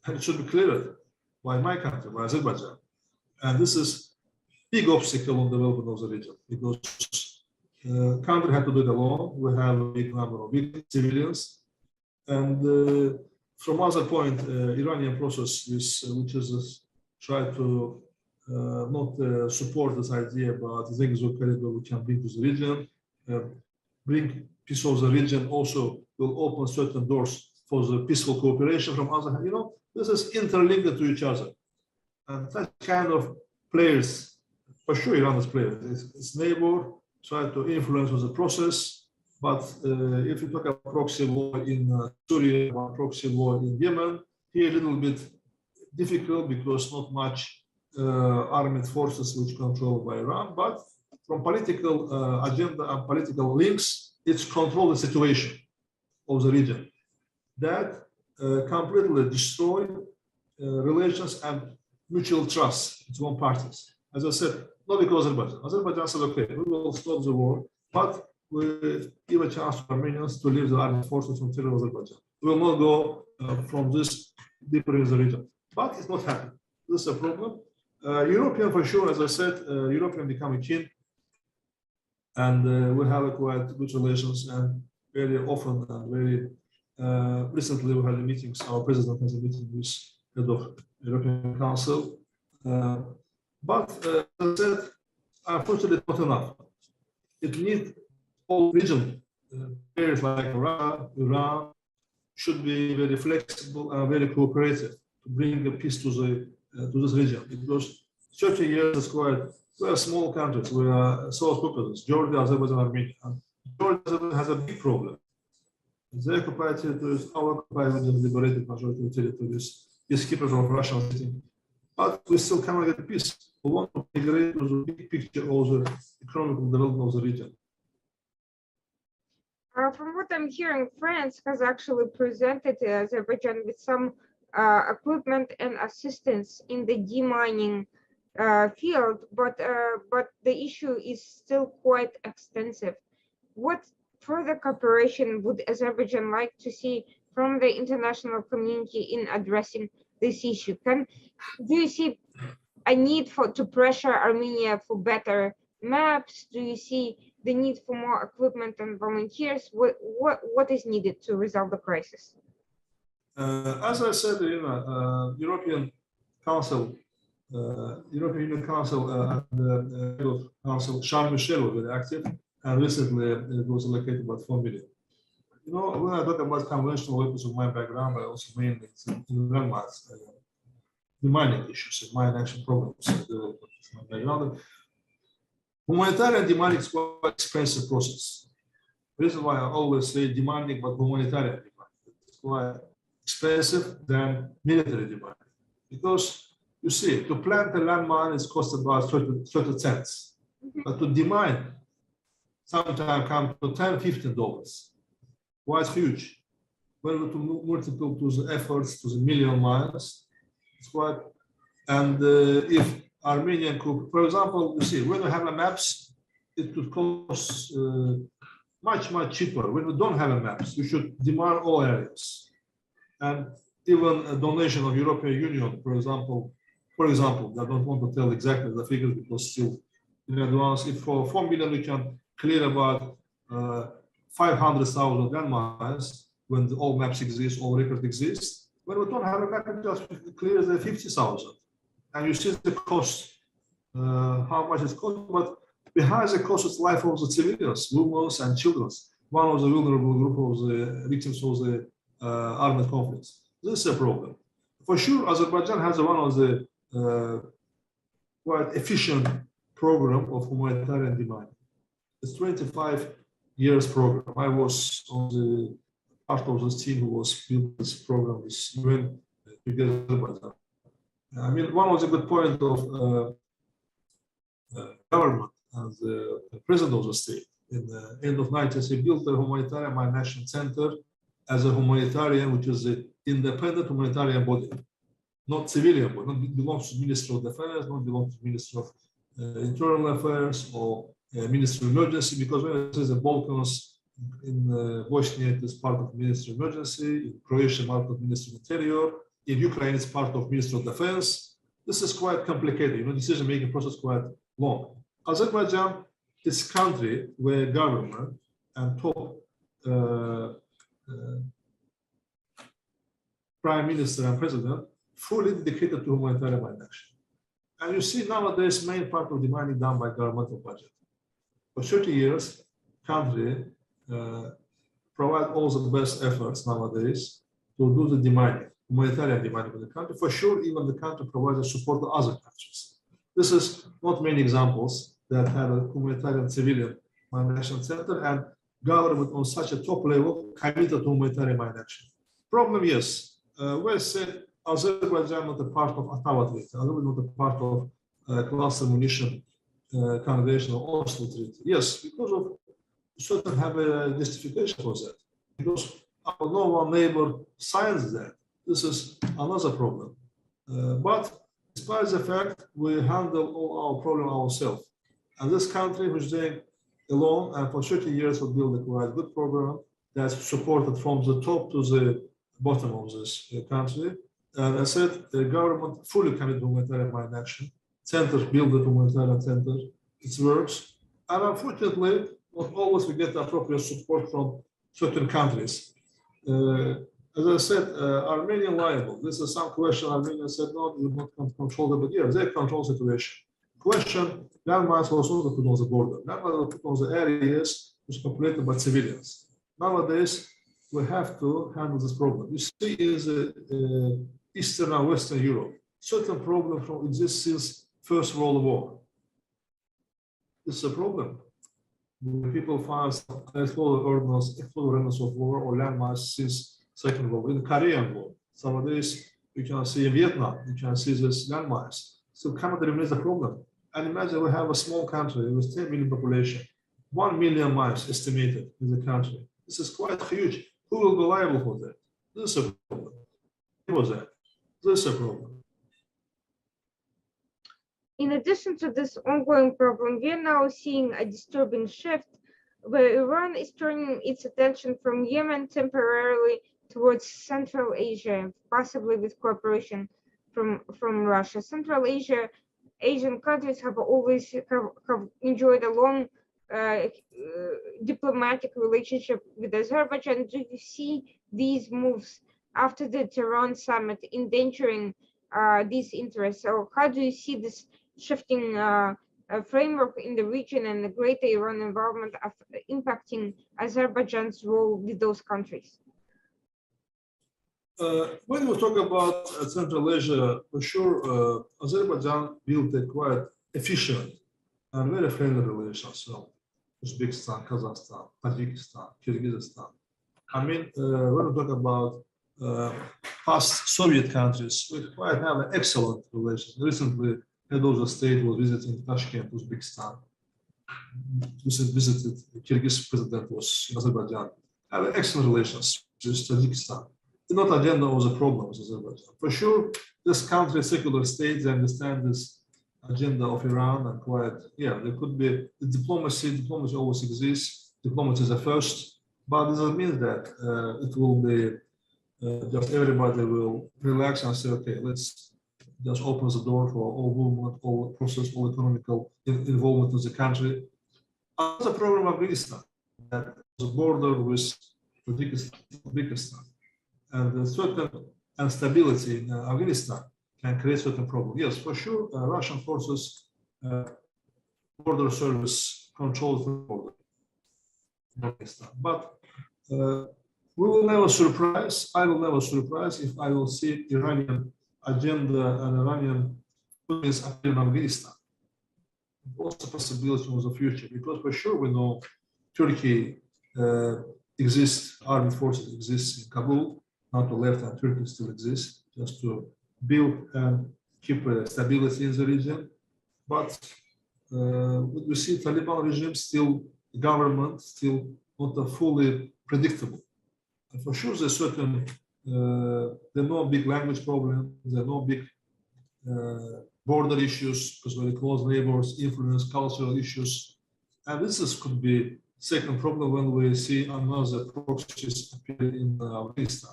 And it should be cleared by my country, by Azerbaijan. And this is big obstacle on development of the region because country had to do it alone. We have a big number of civilians, and from other point, Iranian process which is try to not support this idea, but Zengezur corridor we can bring to the region, bring peace of the region also will open certain doors for the peaceful cooperation. From other hand, this is interlinked to each other, and that kind of players, for sure, Iran is players. Its neighbor try to influence the process. But if you talk about proxy war in Syria or proxy war in Yemen, here a little bit difficult because not much armed forces which controlled by Iran. But from political agenda and political links, it's control the situation of the region that completely destroy relations and mutual trust between parties. As I said, not because Azerbaijan. Azerbaijan said, okay, we will stop the war, but we give a chance to Armenians to leave the armed forces from territorial Azerbaijan. We will not go from this deeper in the region. But it's not happening. This is a problem. European, for sure, as I said, European becoming keen, and we have a quite good relations, and very often and very recently we had meetings. Our president has a meeting with head of European Council. But as I said, unfortunately, not enough. It needs all region players like Iran should be very flexible and very cooperative to bring the peace to this region, because 30 years is quite. We are small countries. We are South Caucasus, Georgia, Azerbaijan, Armenia. And Georgia has a big problem. The occupied territories, our occupied with the liberated majority of territories, peacekeepers of Russian sitting. But we still cannot get peace. We want to integrate to the big picture of the economic development of the region. From what I'm hearing, France has actually presented Azerbaijan with some equipment and assistance in the demining field, but the issue is still quite extensive. What further cooperation would Azerbaijan like to see from the international community in addressing this issue? Do you see a need to pressure Armenia for better maps? Do you see the need for more equipment and volunteers? What is needed to resolve the crisis? As I said, European Council, European Union Council, and the Council, Charles Michel was very active, and recently it was allocated about 4 million. When I talk about conventional weapons of my background, I also mainly in landmass, the mining issues, the mine action programs. My background. Humanitarian demining is quite an expensive process. The reason why I always say demanding, but humanitarian demining. It's quite expensive than military demining. Because you see, to plant a landmine is cost about 30 cents. But to demine, sometimes come to $10, $15. Quite huge. When we multiple to the efforts to the million miles, it's quite, and if Armenian could, for example, you see, when we have a maps, it could cost much cheaper. When we don't have a maps, we should demand all areas. And even a donation of European Union, for example, I don't want to tell exactly the figures because still in advance, if for 4 million we can clear about 500,000 landmines, when all maps exist, all records exist. When we don't have a map, it just clears the 50,000. And you see the cost, how much it costs, but behind the cost is life of the civilians, women and children. One of the vulnerable group of the victims of the armed conflicts. This is a problem. For sure, Azerbaijan has one of the quite efficient program of humanitarian demand. It's 25 years program. I was on the part of this team who was built this program with UN together. I mean, one of the good point of government and the president of the state in the end of 90s, he built the humanitarian national center as a humanitarian, which is an independent humanitarian body, not civilian body, not belongs to Ministry of Defense, not belongs to Ministry of Internal Affairs or Ministry of Emergency, because when it says the Balkans in Bosnia, it is part of Ministry of Emergency, in Croatia, part of Ministry of Interior, in Ukraine, it's part of Ministry of Defense. This is quite complicated. Decision-making process quite long. Azerbaijan is a country where government and top prime minister and president fully dedicated to humanitarian action. And you see nowadays main part of the money done by governmental budget. For 30 years, country provide all the best efforts nowadays to do the demining, humanitarian demining in the country. For sure, even the country provides support to other countries. This is not many examples that have a humanitarian civilian mine action center and government on such a top level committed to humanitarian mine action. Problem, yes, we said Azerbaijan not a part of Ottawa Treaty, Azerbaijan not a part of cluster munition convention or Oslo Treaty. Yes, because of certain have a justification for that. Because no one neighbor signs that. This is another problem. But despite the fact, we handle all our problem ourselves. And this country was doing alone, and for 30 years we built a quite good program that's supported from the top to the bottom of this country. And I said the government fully committed to humanitarian mine action. Center built the humanitarian center. It works. And unfortunately, not always we get appropriate support from certain countries. As I said, Armenia liable. This is some question. Armenia said, no, we will not control the, but yeah, they control situation. Question, landmines was also put on the border. Landmines were put on the areas which are populated by civilians. Nowadays, we have to handle this problem. You see in the Eastern and Western Europe, certain problem from exists since First World War. This is a problem. When people find remnants of war or landmines since Second World War, in the Korean War. Nowadays, you can see in Vietnam, you can see this landmines. So cannot eliminate the problem. And imagine we have a small country with 10 million population, 1 million mines estimated in the country. This is quite huge. Who will be liable for that? This is a problem. What was that? This is a problem. In addition to this ongoing problem, we are now seeing a disturbing shift where Iran is turning its attention from Yemen temporarily towards Central Asia, possibly with cooperation from Russia. Central Asian countries have always have enjoyed a long diplomatic relationship with Azerbaijan. Do you see these moves after the Tehran summit endangering these interests? Or how do you see this shifting framework in the region and the greater Iran involvement impacting Azerbaijan's role with those countries? When we talk about Central Asia, for sure, Azerbaijan built a quite efficient and very friendly relations. So, Uzbekistan, Kazakhstan, Tajikistan, Kyrgyzstan. I mean, when we talk about past Soviet countries, we quite have an excellent relations. Recently, head of the state was visiting Tashkent, Uzbekistan. Visited Kyrgyz president was in Azerbaijan. Have excellent relations with Tajikistan. Not agenda was a problem with Azerbaijan. For sure, this country, secular state, they understand this agenda of Iran and quite, yeah, there could be the diplomacy always exists. Diplomacy is the first, but it doesn't mean that it will be just everybody will relax and say, okay, let's just open the door for all movement, all process, all economical involvement in the country. Another problem of Afghanistan, that the border with Uzbekistan. And certain instability in Afghanistan can create certain problems. Yes, for sure, Russian forces, border service controls the border in Afghanistan. But we will never surprise, I will never surprise if I will see Iranian agenda and Iranian influence appear in Afghanistan. Also possibility of the future, because for sure we know Turkey exists, armed forces exist in Kabul. Not the left and Turkey still exists, just to build and keep stability in the region. But we see Taliban regime still, the government still not fully predictable. And for sure, there's certain, there are no big language problems, there are no big border issues, because very close neighbors, influence, cultural issues. And this could be second problem when we see another proxies appear in Afghanistan.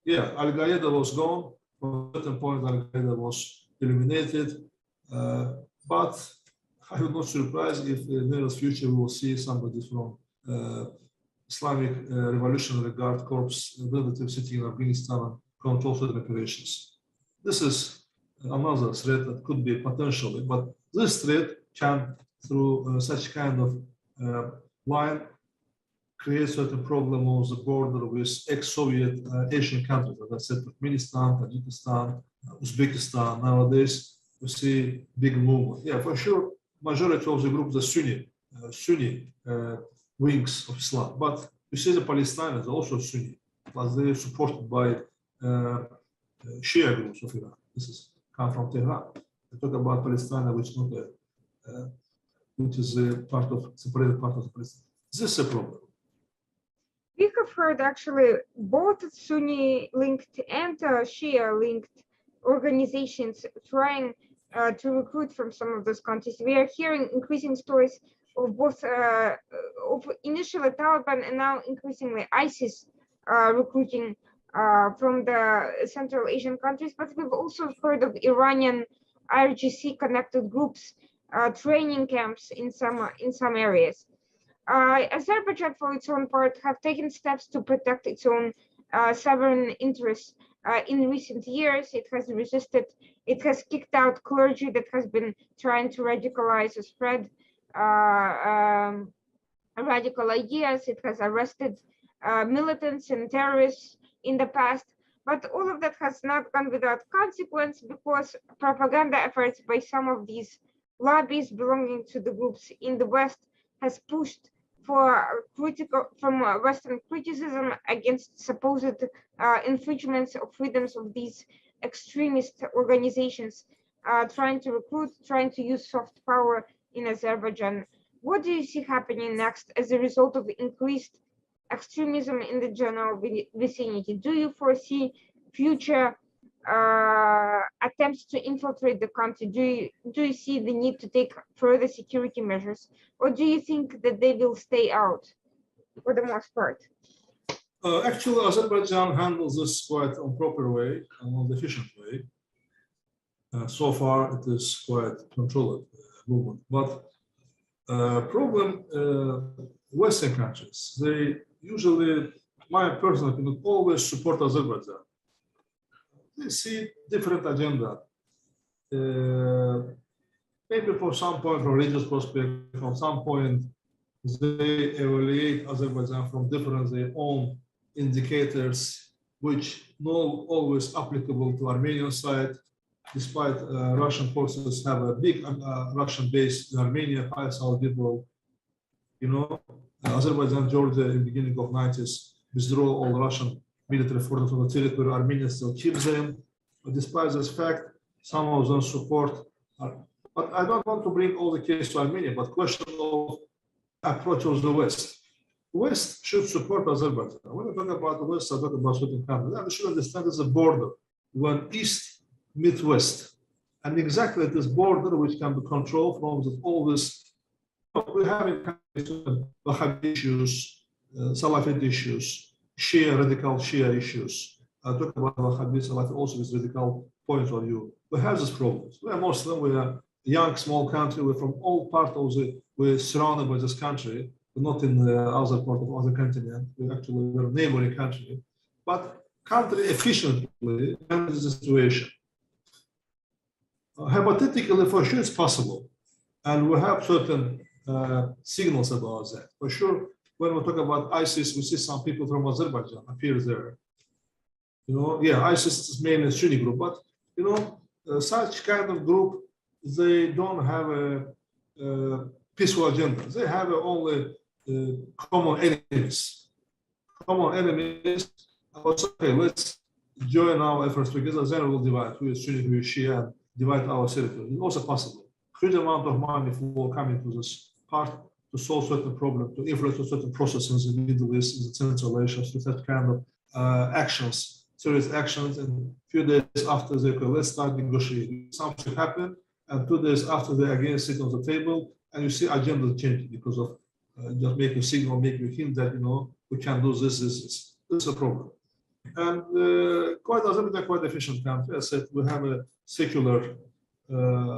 Yeah, Al-Qaeda was gone. From a certain point, Al-Qaeda was eliminated. But I would not surprise if in the near future we will see somebody from Islamic Revolutionary Guard Corps relative sitting in Afghanistan and control certain operations. This is another threat that could be potentially, but this threat can, through such kind of line, create certain problem on the border with ex-Soviet Asian countries. As I said, Turkmenistan, Tajikistan, Uzbekistan. Nowadays, we see big movement. Yeah, for sure, majority of the groups are Sunni wings of Islam, but you see the Palestinians are also Sunni, but they are supported by Shia groups of Iran. This is come from Tehran. I talk about Palestine, which is not which is a part of separated part of the Palestine. This is a problem. We have heard actually both Sunni-linked and Shia-linked organizations trying to recruit from some of those countries. We are hearing increasing stories of both of initially Taliban and now increasingly ISIS recruiting from the Central Asian countries, but we've also heard of Iranian IRGC connected groups training camps in some areas. Azerbaijan, for its own part, have taken steps to protect its own sovereign interests in recent years. It has resisted, it has kicked out clergy that has been trying to radicalize or spread radical ideas. It has arrested militants and terrorists in the past, but all of that has not gone without consequence because propaganda efforts by some of these lobbies belonging to the groups in the West has pushed for Western criticism against supposed infringements of freedoms of these extremist organizations trying to recruit, trying to use soft power in Azerbaijan. What do you see happening next as a result of increased extremism in the general vicinity? Do you foresee future attempts to infiltrate the country? Do you see the need to take further security measures, or do you think that they will stay out for the most part? Actually, Azerbaijan handles this quite on proper way and on efficient way. So far, it is quite controlled movement. But problem, Western countries, they usually, my personal opinion, always support Azerbaijan. They see different agenda. Maybe for some point, from religious perspective, from some point, they evaluate Azerbaijan from different their own indicators, which not always applicable to Armenian side, despite Russian forces have a big Russian base in Armenia, 5,000 people. You know, Azerbaijan, Georgia, in the beginning of 90s, withdraw all Russian military forces from the territory. Armenia still keeps them. But despite this fact, some of them support. But I don't want to bring all the case to Armenia, but question of approach of the West. West should support Azerbaijan. When I talk about the West, I talk about certain countries. And we should understand there's a border, when East meets West. And exactly this border, which can be controlled from all this. We have in Wahhabi issues, Salafist issues, radical Shia issues. I talk about Wahhabi, Salafi also with radical point of view. We have these problems. We are Muslim, we are a young, small country. We're from all parts of we're surrounded by this country. We're not in the other part of other continent. We're a neighboring country. But country efficiently handles the situation. Hypothetically, for sure, it's possible. And we have certain signals about that. For sure, when we talk about ISIS, we see some people from Azerbaijan appear there. You know, yeah, ISIS is mainly a Sunni group, but you know, such kind of group, they don't have a peaceful agenda. They have only common enemies. Common enemies. Okay, let's join our efforts together. Then we'll divide. We are Sunni, we are Shia, and divide our territory. It's also possible. Huge amount of money will come into this part to solve certain problems, to influence certain processes in the Middle East, in the Central Asia, to that kind of actions, serious actions. And a few days after they go, let's start negotiating. Something happen, and 2 days after they again sit on the table, and you see agenda changing because of just make a signal, make a hint that, you know, we can do this. This is a problem. And Azerbaijan, quite efficient country. I said we have a secular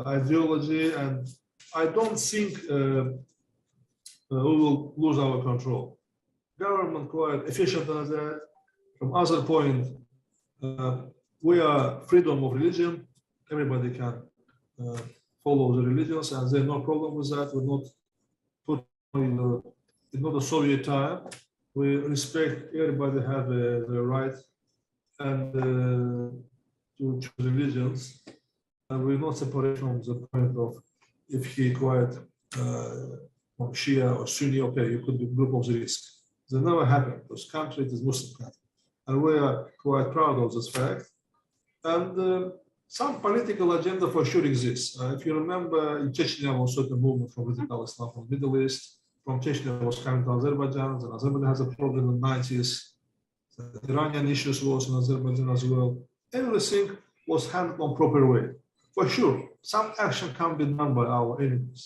ideology, and I don't think we will lose our control. Government quite efficient on that. From other point, We are freedom of religion. Everybody can follow the religions, and there's no problem with that. We're not put in not a Soviet time. We respect everybody have the right and to choose religions, and we're not separate from the point of if he quite from Shia or Sunni. Okay, you could be group of the risk. That never happened. This country is Muslim country, and we are quite proud of this fact. And some political agenda for sure exists. If you remember, in Chechnya was certain movement from radical Islam from the Middle East. From Chechnya was coming to Azerbaijan, and Azerbaijan has a problem in the 90s. The Iranian issues was in Azerbaijan as well. Everything was handled on proper way. For sure, some action can be done by our enemies.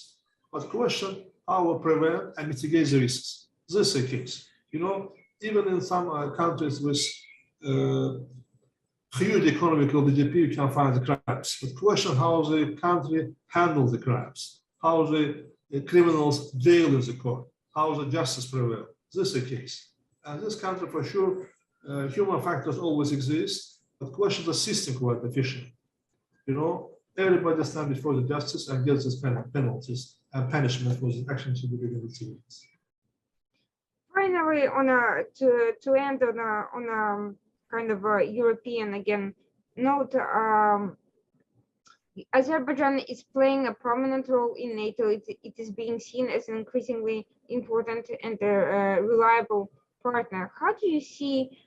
But question how we prevent and mitigate the risks. This is the case. You know, even in some countries with huge economical GDP, you can find the crimes. But question how the country handles the crimes, how the criminals jail in the court, how the justice prevail. This is the case. And this country, for sure, human factors always exist, but question the system quite efficient. You know, everybody stands before the justice and gets his penalties and punishment for the actions to be given with civilians. Finally, to end on a kind of a European again note, Azerbaijan is playing a prominent role in NATO. It is being seen as an increasingly important and reliable partner. How do you see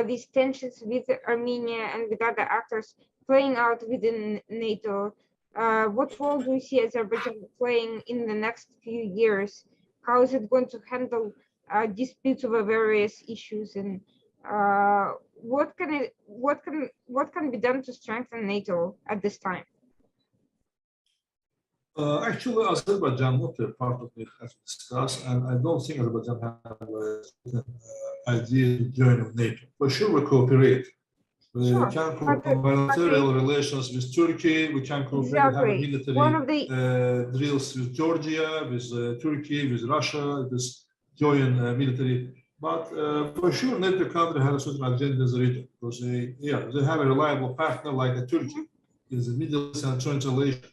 these tensions with Armenia and with other actors playing out within NATO? What role do you see Azerbaijan playing in the next few years? How is it going to handle disputes over various issues, and what can be done to strengthen NATO at this time? Actually, Azerbaijan not a part of it as discussed, and I don't think Azerbaijan have an idea to join NATO. For sure, we cooperate. We can cooperate bilateral relations with Turkey. We can cooperate, have military drills with Georgia, with Turkey, with Russia, with joint military. But for sure, NATO country has a certain agenda in the region because they have a reliable partner like Turkey in the Middle East and Central Asia.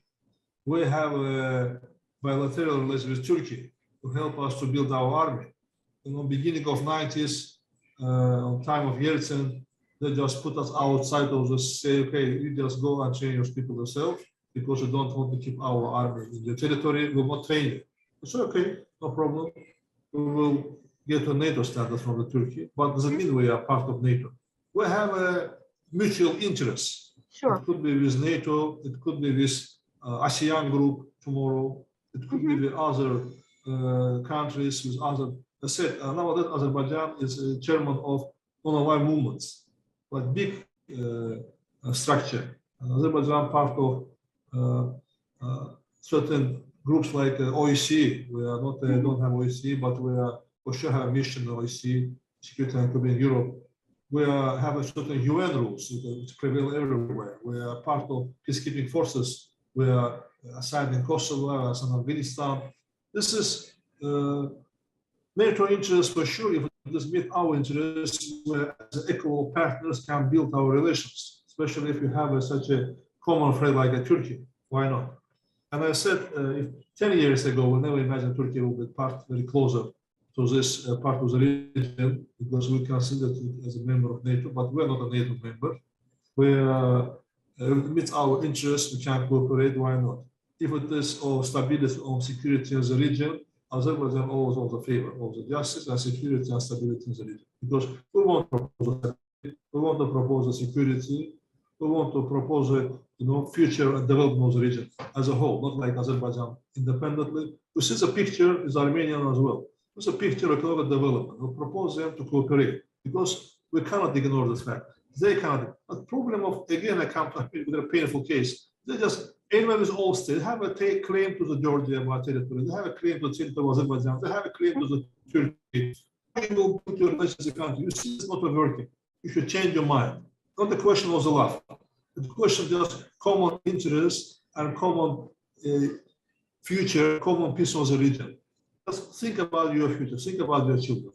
We have a bilateral relations with Turkey to help us to build our army. In the beginning of 90s, on time of Yeltsin, they just put us outside of the say, okay, you just go and train your people yourself because you don't want to keep our army in your territory. We will not train you. So okay, no problem. We will get a NATO status from the Turkey, but doesn't mean we are part of NATO. We have a mutual interest. Sure. It could be with NATO. It could be with ASEAN group tomorrow. It could be with other countries, with other. I said nowadays Azerbaijan is chairman of non-aligned movements, but big structure. Azerbaijan part of certain groups like OSCE. We are not don't have OSCE, but we are for sure have a mission in OSCE, Security and Command Europe. We have a certain UN rules which prevail everywhere. We are part of peacekeeping forces. We are assigned in Kosovo, assigned in Afghanistan. This is NATO interest for sure. If it does meet our interests, where as equal partners can build our relations, especially if you have such a common friend like Turkey. Why not? And I said, if 10 years ago, we never imagined Turkey will be part very closer to this part of the region because we consider it as a member of NATO, but we're not a NATO member. We meet our interests, we can cooperate, why not? If it is of stability or security in the region, Azerbaijan always of the favor of the justice and security and stability in the region. Because we want to propose a security, we want to propose a future development of the region as a whole, not like Azerbaijan independently. We see the picture is Armenian as well. It's a picture of economic development. We propose them to cooperate because we cannot ignore this fact. They cannot. But problem of, again, I come with a painful case. They just, anyone is all state, have a claim to the Georgia territory. They have a claim to the territory of Azerbaijan. They have a claim to the Turkey. You will put your relations in the country. You see it's not working. You should change your mind. Not the question of the love. The question is just common interests and common future, common peace of the region. Just think about your future. Think about your children.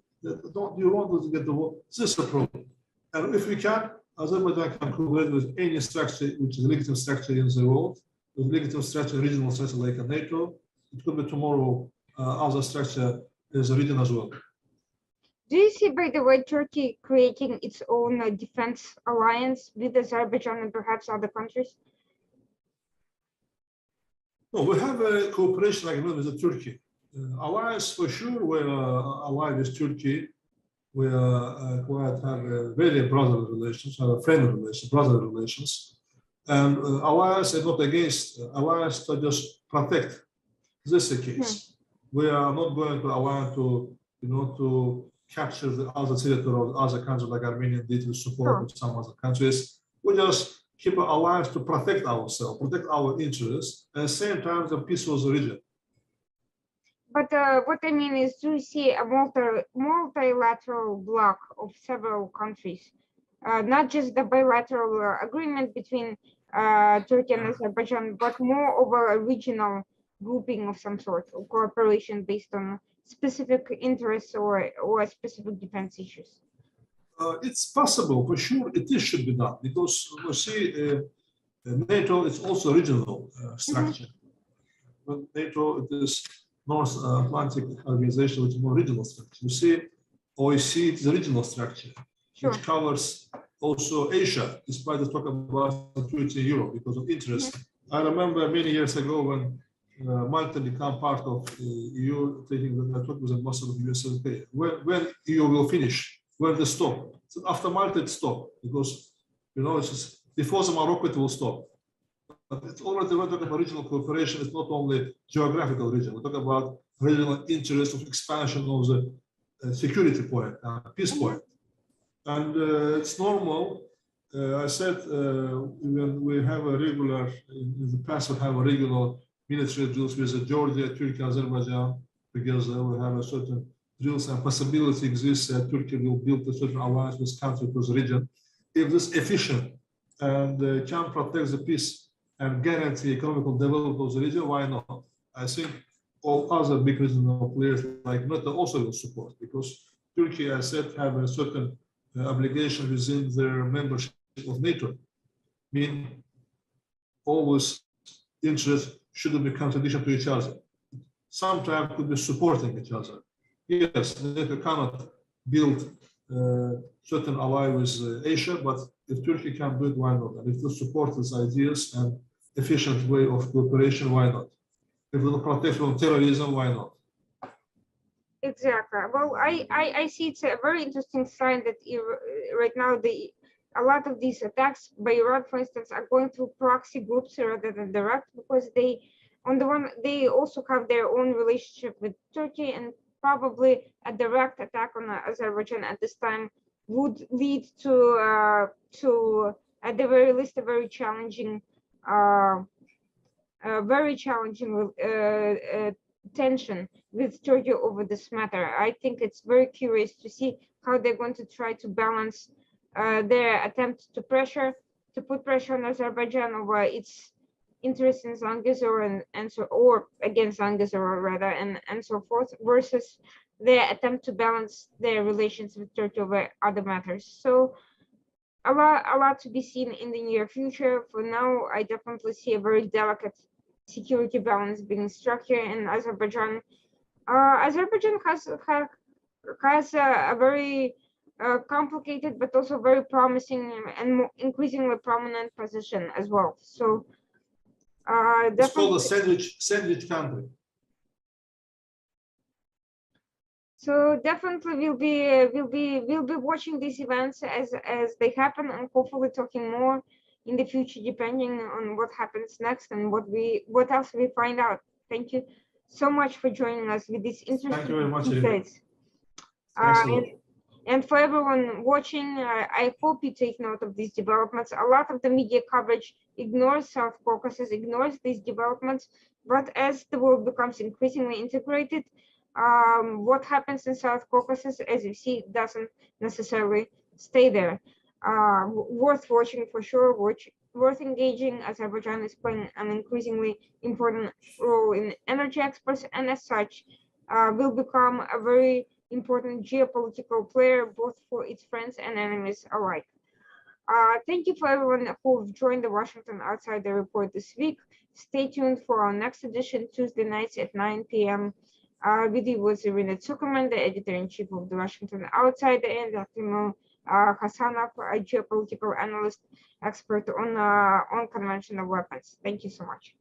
Don't you want to get the war? This is the problem. And if we can, Azerbaijan can cooperate with any structure which is a legitimate structure in the world, with legitimate structure, regional structure like a NATO. It could be tomorrow other structure is a region as well. Do you see, by the way, Turkey creating its own defense alliance with Azerbaijan and perhaps other countries? No, we have a cooperation agreement with Turkey. Alliance for sure, we're allied with Turkey. We quite have a very brotherly relations, have a friendly relations, brotherly relations. And alliance is not against alliance to just protect. This is the case. We are not going to allow to, to capture the other territory of other countries like Armenia did with support of some other countries. We just keep an alliance to protect ourselves, protect our interests, and at the same time the peaceful region. But what I mean is, do you see a multilateral bloc of several countries, not just the bilateral agreement between Turkey and Azerbaijan, but more over a regional grouping of some sort of cooperation based on specific interests or specific defense issues? It's possible, for sure, it should be done because we see NATO is also a regional structure. But NATO is North Atlantic organization, which is more regional structure. You see, OSCE is a regional structure, which covers also Asia, despite the talk about security in Europe because of interest. I remember many years ago when Malta became part of EU, taking the network with the ambassador of the USA. When EU will finish, when they stop. So after Malta, it stopped because, it's just, before the Morocco, it will stop. But it's already, we're talking about regional cooperation. It's not only geographical region. We're talking about regional interest of expansion of the security point, peace point. And it's normal. I said when we have a regular, in the past, we have a regular military drills with Georgia, Turkey, Azerbaijan, because we have a certain drills and possibility exists that Turkey will build a certain alliance with country to the region. If this is efficient and can protect the peace and guarantee economical development of the region, why not? I think all other big regional players like NATO also will support because Turkey, as I said, have a certain obligation within their membership of NATO. Mean always interest shouldn't be contradiction to each other. Sometimes could be supporting each other. Yes, NATO cannot build certain ally with Asia, but if Turkey can do it, why not? And if they support these ideas and efficient way of cooperation, why not? If they protect from terrorism, why not? Exactly. Well, I see it's a very interesting sign that right now a lot of these attacks by Iran, for instance, are going through proxy groups rather than direct because they also have their own relationship with Turkey, and probably a direct attack on Azerbaijan at this time would lead to at the very least a very challenging tension with Turkey over this matter. I think it's very curious to see how they're going to try to balance their attempt to put pressure on Azerbaijan over its interest in Zangezur or against Zangezur rather, and so forth, versus their attempt to balance their relations with Turkey over other matters. So a lot to be seen in the near future. For now, I definitely see a very delicate security balance being struck here in Azerbaijan. Azerbaijan has a very complicated but also very promising and increasingly prominent position as well. So it's called a sandwich country. So definitely we'll be watching these events as they happen, and hopefully talking more in the future depending on what happens next and what else we find out. Thank you so much for joining us with this interesting. Thank you very much. And for everyone watching, I hope you take note of these developments. A lot of the media coverage ignores South Caucasus, ignores these developments, but as the world becomes increasingly integrated, what happens in South Caucasus, as you see, doesn't necessarily stay there. Worth watching for sure, worth engaging. Azerbaijan is playing an increasingly important role in energy exports, and as such, will become a very important geopolitical player, both for its friends and enemies alike. Thank you for everyone who've joined the Washington Outsider Report this week. Stay tuned for our next edition, Tuesday nights at 9 p.m. With you was Irina Tsukerman, the editor-in-chief of the Washington Outsider, and Emil Hasanov, a geopolitical analyst expert on conventional weapons. Thank you so much.